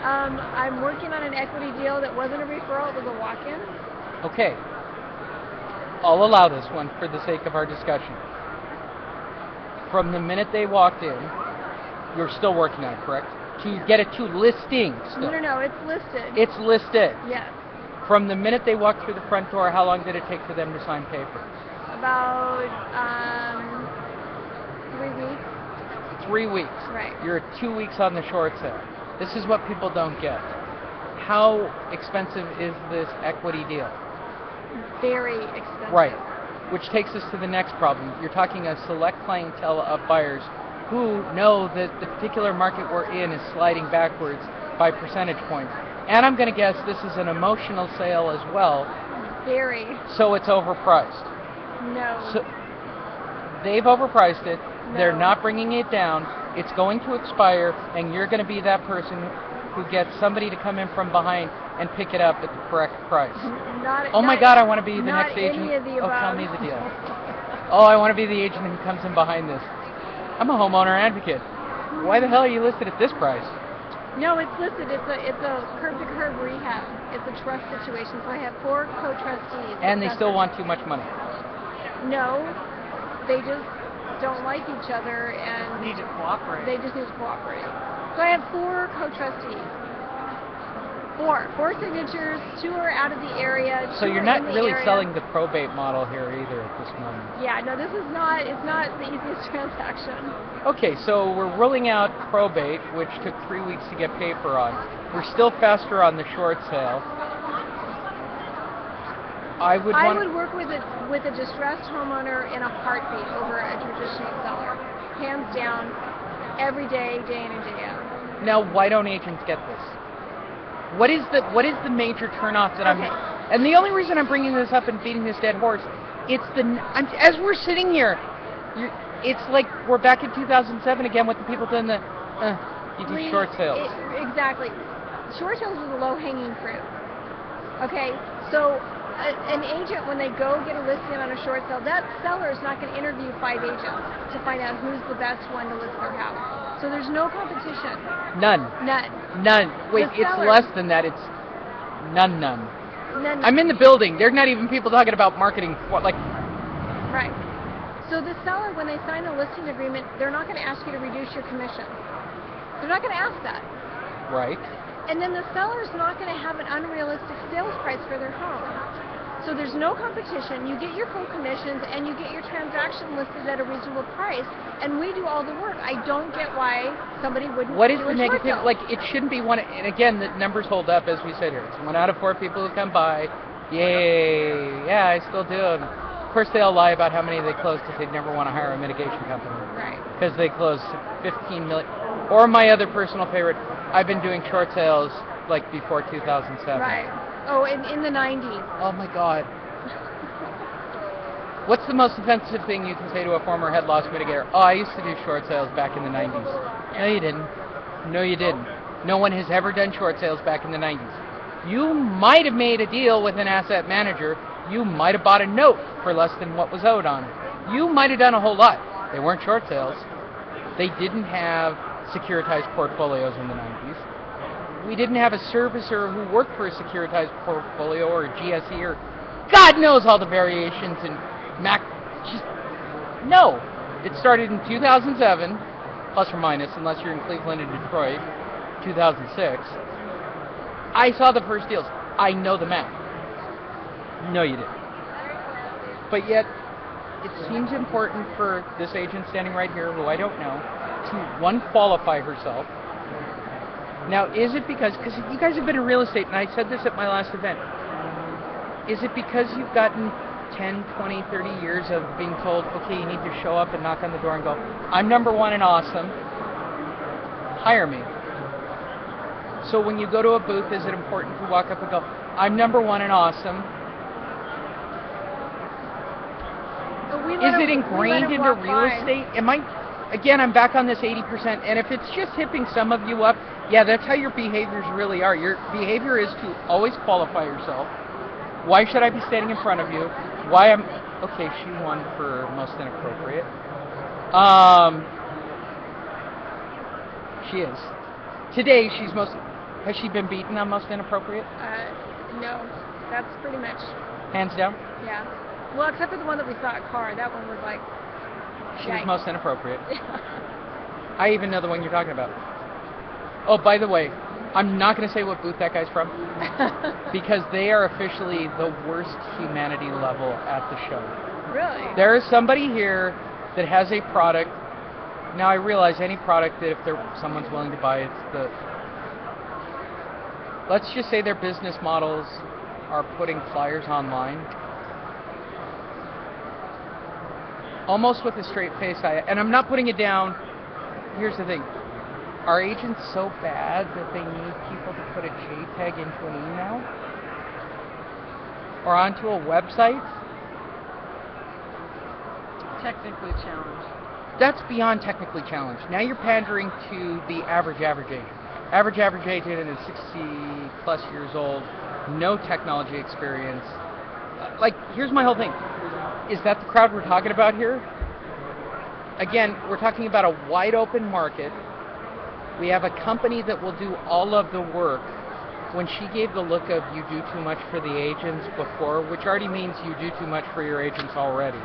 I'm working on an equity deal that wasn't a referral, it was a walk-in. Okay. I'll allow this one for the sake of our discussion. From the minute they walked in, you're still working on it, correct? To get it to listing still. No, it's listed. It's listed. Yes. From the minute they walked through the front door, how long did it take for them to sign papers? About 3 weeks. 3 weeks. Right. You're 2 weeks on the short sale. This is what people don't get. How expensive is this equity deal? Very expensive. Right. Which takes us to the next problem. You're talking a select clientele of buyers who know that the particular market we're in is sliding backwards by percentage points. And I'm going to guess this is an emotional sale as well. Very. So it's overpriced. No. So they've overpriced it. No. They're not bringing it down. It's going to expire, and you're going to be that person who gets somebody to come in from behind and pick it up at the correct price. Oh my God, I want to be the next agent. Tell me the deal. Oh, I want to be the agent who comes in behind this. I'm a homeowner advocate. Why the hell are you listed at this price? No, it's listed. It's a curb-to-curb rehab. It's a trust situation. So I have 4 co-trustees. And they still want too much money. No, they just don't like each other and Need to cooperate. they just need to cooperate. So I have 4 co-trustees. 4 signatures. 2 are out of the area. So 2 you're are not in the really area. selling the probate model here either at this moment. Yeah, no, this is not. It's not the easiest transaction. Okay, so we're ruling out probate, which took 3 weeks to get paper on. We're still faster on the short sale. I would work with a distressed homeowner in a heartbeat over a traditional seller, hands down, every day, day in and day out. Now, why don't agents get this? What is the major turnoff that Okay. And the only reason I'm bringing this up and beating this dead horse, as we're sitting here, it's like we're back in 2007 again with the people doing the you do short sales. Exactly. Short sales is the low-hanging fruit. Okay, so an agent, when they go get a listing on a short sale, that seller is not going to interview 5 agents to find out who's the best one to list their house. So there's no competition. None. Wait, it's less than that. It's none. I'm in the building. There's not even people talking about marketing. Right. So the seller, when they sign the listing agreement, they're not going to ask you to reduce your commission. They're not going to ask that. Right. And then the seller's not going to have an unrealistic sales price for their home. So there's no competition. You get your full commissions and you get your transaction listed at a reasonable price. And we do all the work. I don't get why somebody wouldn't What is do the a short negative? sale. Like, it shouldn't be one. And again, the numbers hold up as we said here. It's 1 out of 4 people who come by. Yay! Yeah, I still do them. Of course, they all lie about how many they close because they'd never want to hire a mitigation company. Right. Because they close 15 million. Or my other personal favorite, I've been doing short sales like before 2007. Right. Oh, in the 90s. Oh my God. What's the most offensive thing you can say to a former head loss mitigator? Oh, I used to do short sales back in the 90s. No, you didn't. No, you didn't. No one has ever done short sales back in the 90s. You might have made a deal with an asset manager. You might have bought a note for less than what was owed on it. You might have done a whole lot. They weren't short sales. They didn't have securitized portfolios in the 90s. We didn't have a servicer who worked for a securitized portfolio or a GSE or God knows all the variations in Mac. Just, no. It started in 2007, plus or minus, unless you're in Cleveland and Detroit, 2006. I saw the first deals. I know the math. No, you didn't. But yet, it seems important for this agent standing right here, who I don't know, to, one, qualify herself. Now, is it because you guys have been in real estate, and I said this at my last event, is it because you've gotten 10, 20, 30 years of being told, okay, you need to show up and knock on the door and go, I'm number one and awesome, hire me. So when you go to a booth, is it important to walk up and go, I'm number one and awesome? Is it ingrained into real estate? Again, I'm back on this 80%, and if it's just hipping some of you up, yeah, that's how your behaviors really are. Your behavior is to always qualify yourself. Why should I be standing in front of you? Okay, she won for most inappropriate. She is. Today, has she been beaten on most inappropriate? No, that's pretty much. Hands down? Yeah. Well, except for the one that we saw at Car. That one was like... She was most inappropriate. I even know the one you're talking about. Oh, by the way, I'm not going to say what booth that guy's from because they are officially the worst humanity level at the show. Really? There is somebody here that has a product. Now I realize any product that if someone's willing to buy, let's just say their business models are putting flyers online. Almost with a straight face, and I'm not putting it down. Here's the thing. Are agents so bad that they need people to put a JPEG into an email? Or onto a website? Technically challenged. That's beyond technically challenged. Now you're pandering to the average agent. Average agent is 60 plus years old, no technology experience. Like, here's my whole thing. Is that the crowd we're talking about here? Again, we're talking about a wide open market. We have a company that will do all of the work. When she gave the look of you do too much for the agents before, which already means you do too much for your agents already,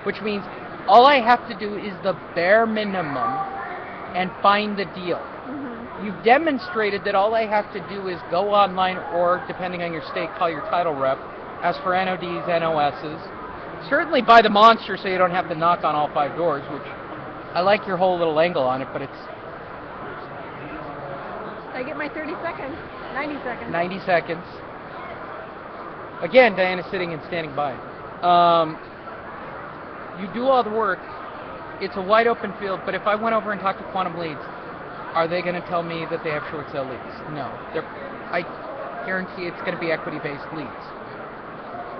which means all I have to do is the bare minimum and find the deal. Mm-hmm. You've demonstrated that all I have to do is go online or, depending on your state, call your title rep, ask for NODs, NOSs. Certainly buy the monster so you don't have to knock on all 5 doors, which I like your whole little angle on it, but it's... I get my 30 seconds, 90 seconds. 90 seconds. Again, Diana's sitting and standing by. You do all the work. It's a wide open field, but if I went over and talked to Quantum Leads, are they going to tell me that they have short sale leads? No. I guarantee it's going to be equity-based leads.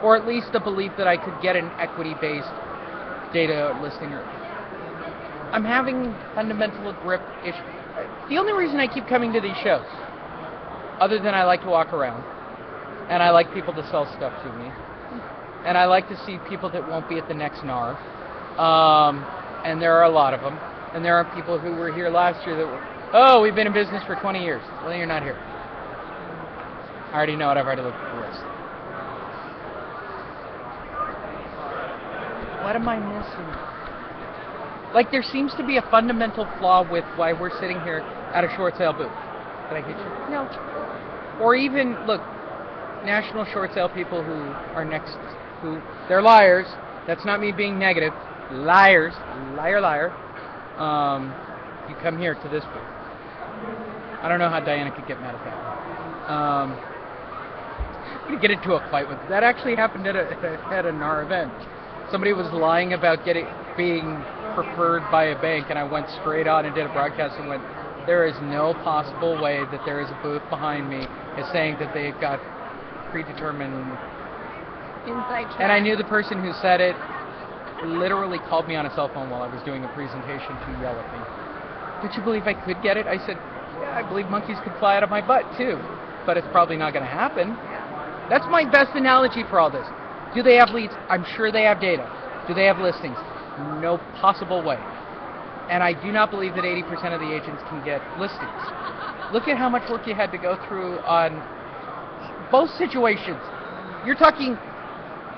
Or at least the belief that I could get an equity-based data listing. I'm having fundamental grip issue. The only reason I keep coming to these shows, other than I like to walk around, and I like people to sell stuff to me, and I like to see people that won't be at the next NAR, and there are a lot of them, and there are people who were here last year that were, oh, we've been in business for 20 years. Well, you're not here. I already know it. I've already looked at the list. What am I missing? Like, there seems to be a fundamental flaw with why we're sitting here at a short sale booth. Did I hit you? No. Or even, look, national short sale people who are next, they're liars. That's not me being negative. Liars. Liar, liar. You come here to this booth. I don't know how Diana could get mad at that. I'm going to get into a fight with that. Actually happened at a NAR event. Somebody was lying about being preferred by a bank, and I went straight on and did a broadcast and went, there is no possible way that there is a booth behind me is saying that they've got predetermined Inside track. And I knew the person who said it literally called me on a cell phone while I was doing a presentation to yell at me. Did you believe I could get it? I said, yeah, I believe monkeys could fly out of my butt too, but it's probably not going to happen. That's my best analogy for all this. Do they have leads? I'm sure they have data. Do they have listings? No possible way. And I do not believe that 80% of the agents can get listings. Look at how much work you had to go through on both situations. You're talking,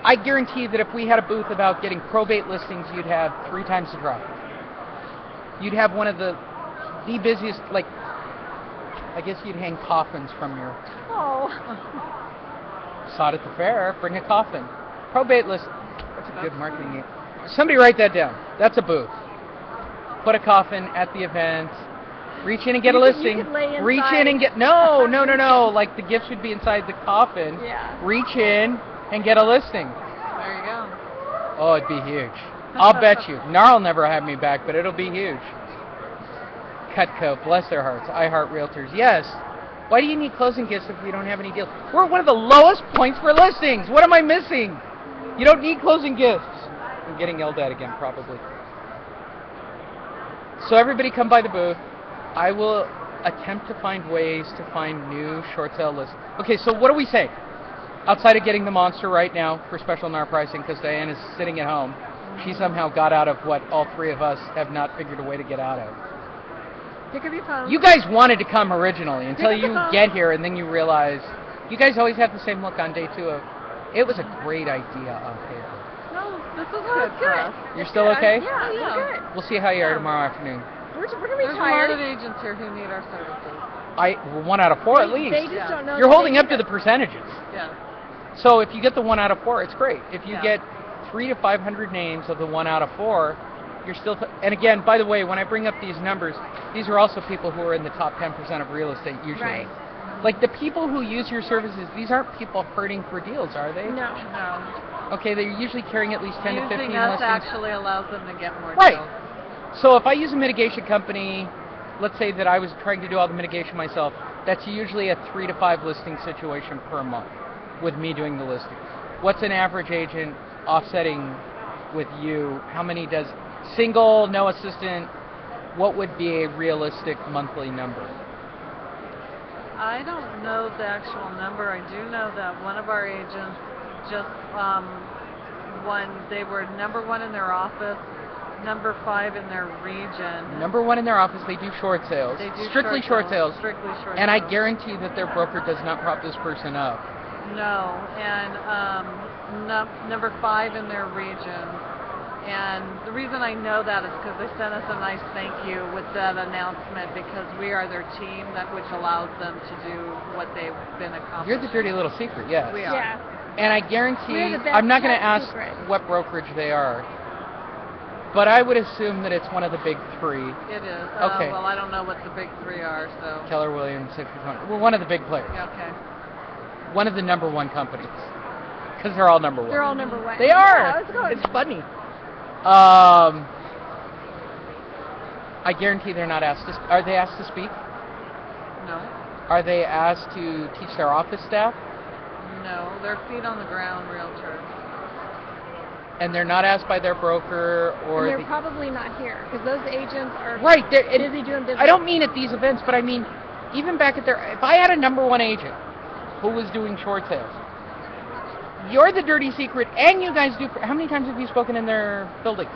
I guarantee that if we had a booth about getting probate listings, you'd have 3 times the traffic. You'd have one of the busiest, like, I guess you'd hang coffins from your... Oh. Saw it at the fair, bring a coffin. Probate list, that's a good marketing name. Somebody write that down. That's a booth. Put a coffin at the event. Reach in and get a listing. You could lay Reach inside. in and get... No. Like the gifts would be inside the coffin. Yeah. Reach in and get a listing. There you go. Oh, it'd be huge. I'll bet you. NAR will never have me back, but it'll be huge. Cutco, bless their hearts. I Heart Realtors. Yes. Why do you need closing gifts if you don't have any deals? We're at one of the lowest points for listings. What am I missing? You don't need closing gifts. I'm getting yelled at again, probably. So everybody come by the booth. I will attempt to find ways to find new short sale lists. Okay, so what do we say? Outside of getting the monster right now for special NAR pricing, because Diane is sitting at home, she somehow got out of what all 3 of us have not figured a way to get out of. Pick up your phone. You guys wanted to come originally until Pick up the you phone. get here, and then you realize you guys always have the same look on day 2 of. It was a great idea on paper. No, this is Oh, good it's for good. us. You're still okay? Yeah, Yeah. we're good. We'll see how you are tomorrow afternoon. We're going to be There's a lot of tired. agents here who need our services. Well, 1 out of 4 at least. They just Yeah. don't know. You're that holding they up to need the it. percentages. Yeah. So if you get the 1 out of 4, it's great. If you Yeah. get 300 to 500 names of the 1 out of 4, you're still. And again, by the way, when I bring up these numbers, these are also people who are in the top 10% of real estate usually. Right. Like the people who use your services, these aren't people hurting for deals, are they? No. No. Okay, they're usually carrying at least 10 to 15 Using us listings. actually allows them to get more Right. deals. So if I use a mitigation company, let's say that I was trying to do all the mitigation myself, that's usually a 3 to 5 listing situation per month with me doing the listing. What's an average agent offsetting with you? How many does single, no assistant? What would be a realistic monthly number? I don't know the actual number. I do know that one of our agents just won. They were number 1 in their office, number 5 in their region. Number 1 in their office, they do short sales. They do Strictly short sales. Strictly short And I sales. guarantee that their broker does not prop this person up. No, and number 5 in their region. And the reason I know that is because they sent us a nice thank you with that announcement, because we are their team, which allows them to do what they've been accomplishing. You're the dirty little secret, yes. We are. Yeah. And I guarantee, We're the best I'm not going to kept ask secret. what brokerage they are, but I would assume that it's one of the big 3. It is. Okay. Well, I don't know what the big 3 are, so. Keller Williams, 620. Well, one of the big players. Yeah, okay. One of the number 1 companies. Because they're all number 1. They're all number 1. They are. Yeah, let's go. It's funny. I guarantee they're not asked to. Are they asked to speak? No. Are they asked to teach their office staff? No. They're feet on the ground realtors. And they're not asked by their broker or And they're the. probably not here because those agents are Right. busy doing business. I don't mean at these events, but I mean even back at their. If I had a number 1 agent who was doing short sales, you're the dirty secret, and you guys do. How many times have you spoken in their building?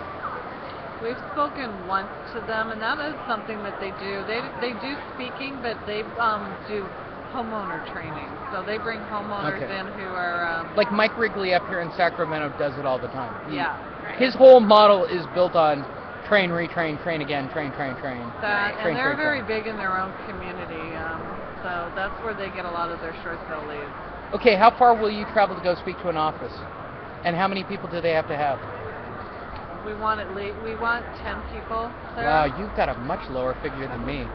We've spoken once to them, and that is something that they do. They do speaking, but they do homeowner training. So they bring homeowners Okay. in who are Like Mike Wrigley up here in Sacramento does it all the time. yeah. His whole model is built on train, retrain, train again, train, train, train. That, Train, and they're train, very train. big in their own community. So that's where they get a lot of their short sale leads. Okay, how far will you travel to go speak to an office? And how many people do they have to have? We want 10 people there. Wow, you've got a much lower figure than me.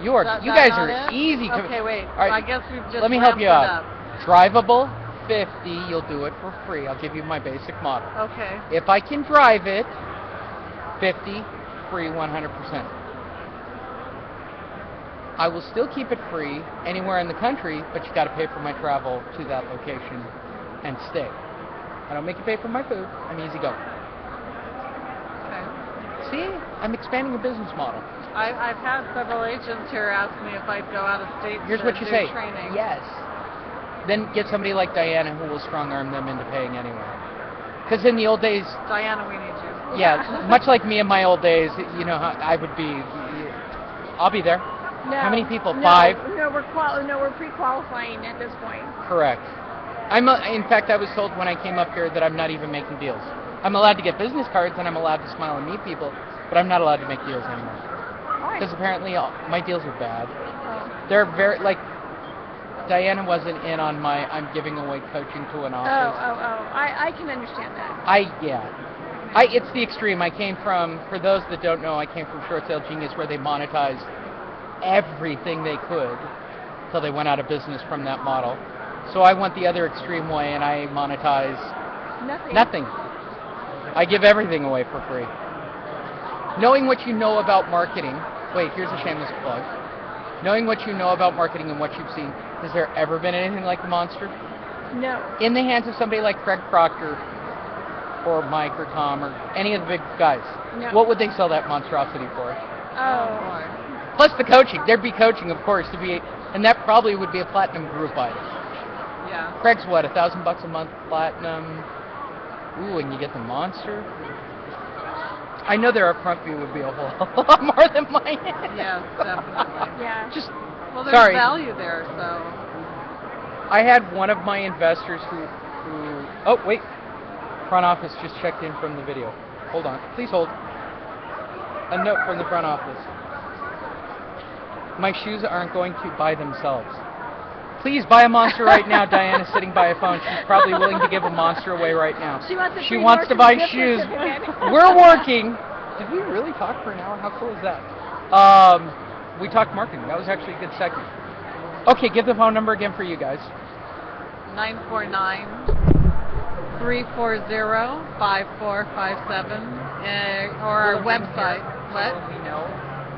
You are, That- you that guys not are it? easy. Okay, wait. All right, I guess we've just let me help ramped you it out. up. Drivable, 50. You'll do it for free. I'll give you my basic model. Okay. If I can drive it, 50, free 100%. I will still keep it free anywhere in the country, but you got to pay for my travel to that location and stay. I don't make you pay for my food. I'm easy going. Okay. See, I'm expanding a business model. I've had several agents here ask me if I'd go out of state Here's to what you do say. training. Yes. Then get somebody like Diana who will strong arm them into paying anyway. Because in the old days, Diana, we need you. yeah, much like me in my old days, you know, I would be. I'll be there. No. How many people? No, 5? No, we're pre-qualifying at this point. Correct. In fact, I was told when I came up here that I'm not even making deals. I'm allowed to get business cards and I'm allowed to smile and meet people, but I'm not allowed to make deals anymore. Why? Because apparently my deals are bad. Oh. They're very, like, Diana wasn't in on my I'm giving away coaching to an office. I can understand that. It's the extreme. I came from, for those that don't know, I came from Short Sale Genius where they monetized everything they could till they went out of business from that model. So I went the other extreme way and I monetize nothing. I give everything away for free. Knowing what you know about marketing, wait, here's a shameless plug. Knowing what you know about marketing and what you've seen, has there ever been anything like the monster? No. In the hands of somebody like Craig Proctor or Mike or Tom or any of the big guys, No. what would they sell that monstrosity for? Oh. Boy. Plus the coaching. There'd be coaching, of course, and that probably would be a platinum group item. Yeah. Craig's what, $1,000 a month platinum? Ooh, and you get the monster? I know their upfront fee would be a whole lot more than mine. Yes, definitely. Yeah. Just, Well, there's sorry. value there, so. I had one of my investors who oh, wait. Front office just checked in from the video. Hold on. Please hold. A note from the front office. My shoes aren't going to buy themselves. Please buy a monster right now. Diana's sitting by a phone. She's probably willing to give a monster away right now. She wants a She free wants to marketing buy gift shoes. certificate. We're working. Did we really talk for an hour? How cool is that? We talked marketing. That was actually a good segment. Okay, give the phone number again for you guys. 949-340-5457 or our website. What? Will we know?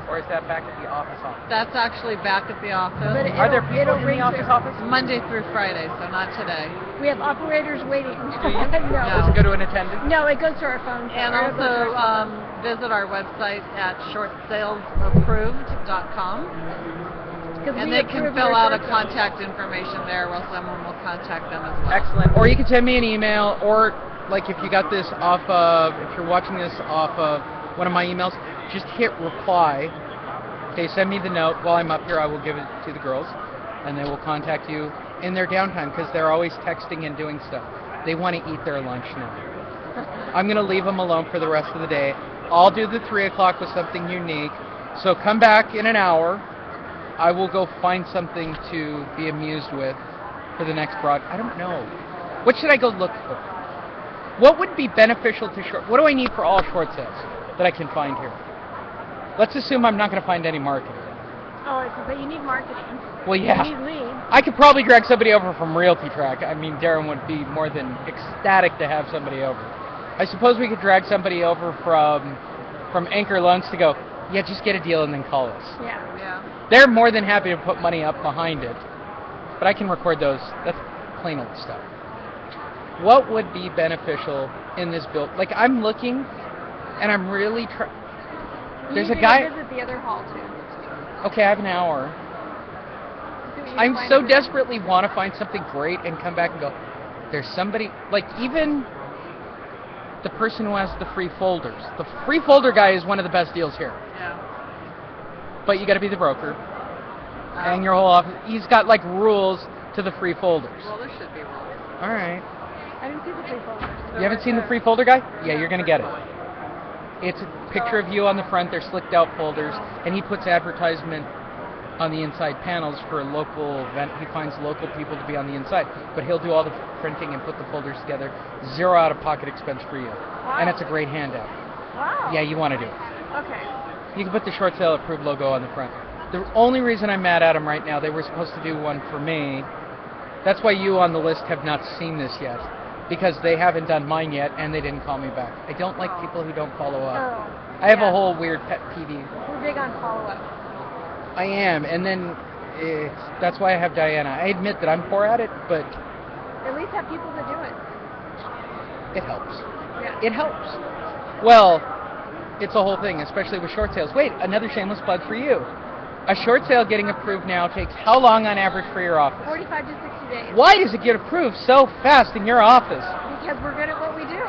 Or is that back at the office? That's actually back at the office. But Are there it'll people in ring the office through. office? Monday through Friday, so not today. We have operators waiting. Do you? No. Does it go to an attendant? No, it goes to our phone. And Or it goes to our also visit our website at shortsalesapproved.com. Because And we they can approve fill your out a short sales. contact information there where someone will contact them as well. Excellent. Or you can send me an email, or like if you got this off of, if you're watching this off of one of my emails, just hit reply. Okay, send me the note. While I'm up here, I will give it to the girls, and they will contact you in their downtime because they're always texting and doing stuff. They want to eat their lunch now. I'm going to leave them alone for the rest of the day. I'll do the 3 o'clock with something unique. So come back in an hour. I will go find something to be amused with for the next broad. I don't know. What should I go look for? What would be beneficial to short? What do I need for all short sales that I can find here? Let's assume I'm not going to find any marketing. Oh, but you need marketing. Well, yeah. You need leads. I could probably drag somebody over from Realty Track. I mean, Darren would be more than ecstatic to have somebody over. I suppose we could drag somebody over from Anchor Loans to go, yeah, just get a deal and then call us. Yeah. Yeah. They're more than happy to put money up behind it. But I can record those. That's plain old stuff. What would be beneficial in this build? Like, I'm looking, and I'm really trying. There's You a need guy. to visit the other hall too. Okay, I have an hour. See what you I'm can so find. desperately want to find something great and come back and go, there's somebody, like even the person who has the free folders. The free folder guy is one of the best deals here. Yeah. But you got to be the broker. And your whole office, he's got like rules to the free folders. Well, there should be rules. All right. I didn't see the free folders. You haven't seen the free folder guy? Yeah, you're going to get it. It's a picture of you on the front. They're slicked out folders. And he puts advertisement on the inside panels for local event. He finds local people to be on the inside, but he'll do all the printing and put the folders together. Zero out-of-pocket expense for you. Wow. And it's a great handout. Wow. Yeah, you want to do it. Okay. You can put the short sale approved logo on the front. The only reason I'm mad at them right now, they were supposed to do one for me. That's why you on the list have not seen this yet, because they haven't done mine yet and they didn't call me back. I don't like people who don't follow up. Oh, I have yeah. a whole weird pet peeve. We're big on follow-up. I am, and then that's why I have Diana. I admit that I'm poor at it, but At least have people to do it. it helps. Yeah. It helps. Well, it's a whole thing, especially with short sales. Wait, another shameless plug for you. A short sale getting approved now takes how long on average for your office? 45 to 60 days. Why does it get approved so fast in your office? Because we're good at what we do.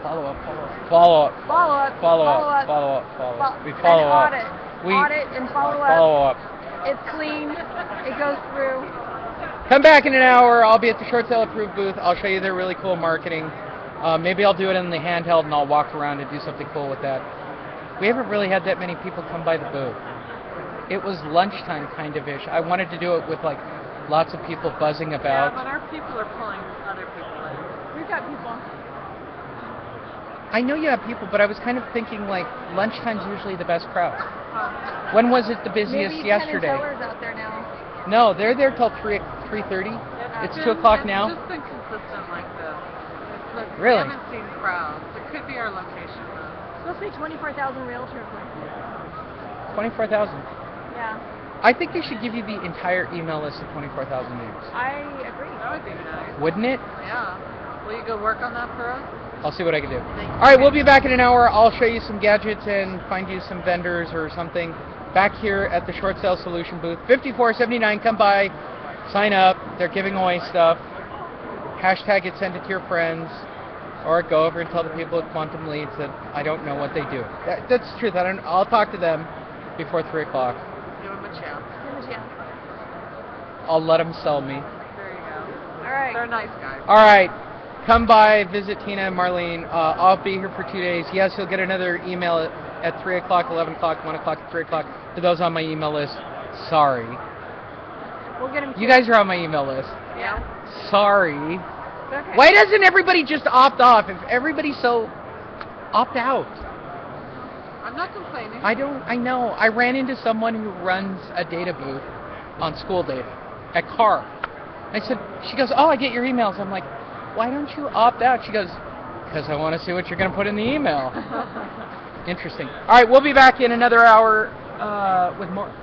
Follow up, follow up, follow up, Follow up. follow up, follow up, follow up. We follow and up. audit. We Audit and follow up. follow up. It's clean. It goes through. Come back in an hour. I'll be at the short sale approved booth. I'll show you their really cool marketing. Maybe I'll do it in the handheld and I'll walk around and do something cool with that. We haven't really had that many people come by the booth. It was lunchtime kind of ish. I wanted to do it with like lots of people buzzing Yeah, about. but our people are pulling other people in. We've got people. I know you have people, but I was kind of thinking like lunchtime's usually the best crowd. Huh. When was it the busiest Maybe yesterday? Penn and Teller's out there now. No, they're there till 3:30. It's 2 o'clock now. It's just been consistent like this. Really? We haven't seen crowds. It could be our location though. It's supposed to be 24,000 realtors. 24,000. Yeah. I think they should give you the entire email list of 24,000 names. I agree. That would be nice. Wouldn't it? Yeah. Will you go work on that for us? I'll see what I can do. Thank you. All right, we'll be back in an hour. I'll show you some gadgets and find you some vendors or something back here at the Short Sale Solution booth. 5479, come by, sign up. They're giving away stuff. Hashtag it, send it to your friends. Or go over and tell the people at Quantum Leads that I don't know what they do. That's the truth. I'll talk to them before 3 o'clock. Give them a chance. Give us a chance. I'll let them sell me. There you go. All right. They're nice guys. All right. Come by, visit Tina and Marlene. I'll be here for 2 days. Yes, you'll get another email at 3 o'clock, 11 o'clock, 1 o'clock, 3 o'clock. To those on my email list, sorry. We'll get them. You guys are on my email list. Yeah. Sorry. Okay. Why doesn't everybody just opt off? If everybody's so opt out. I'm not complaining. I know. I ran into someone who runs a data booth on school data at CAR. She goes, oh, I get your emails. I'm like, why don't you opt out? She goes, because I want to see what you're going to put in the email. Interesting. All right, we'll be back in another hour with more.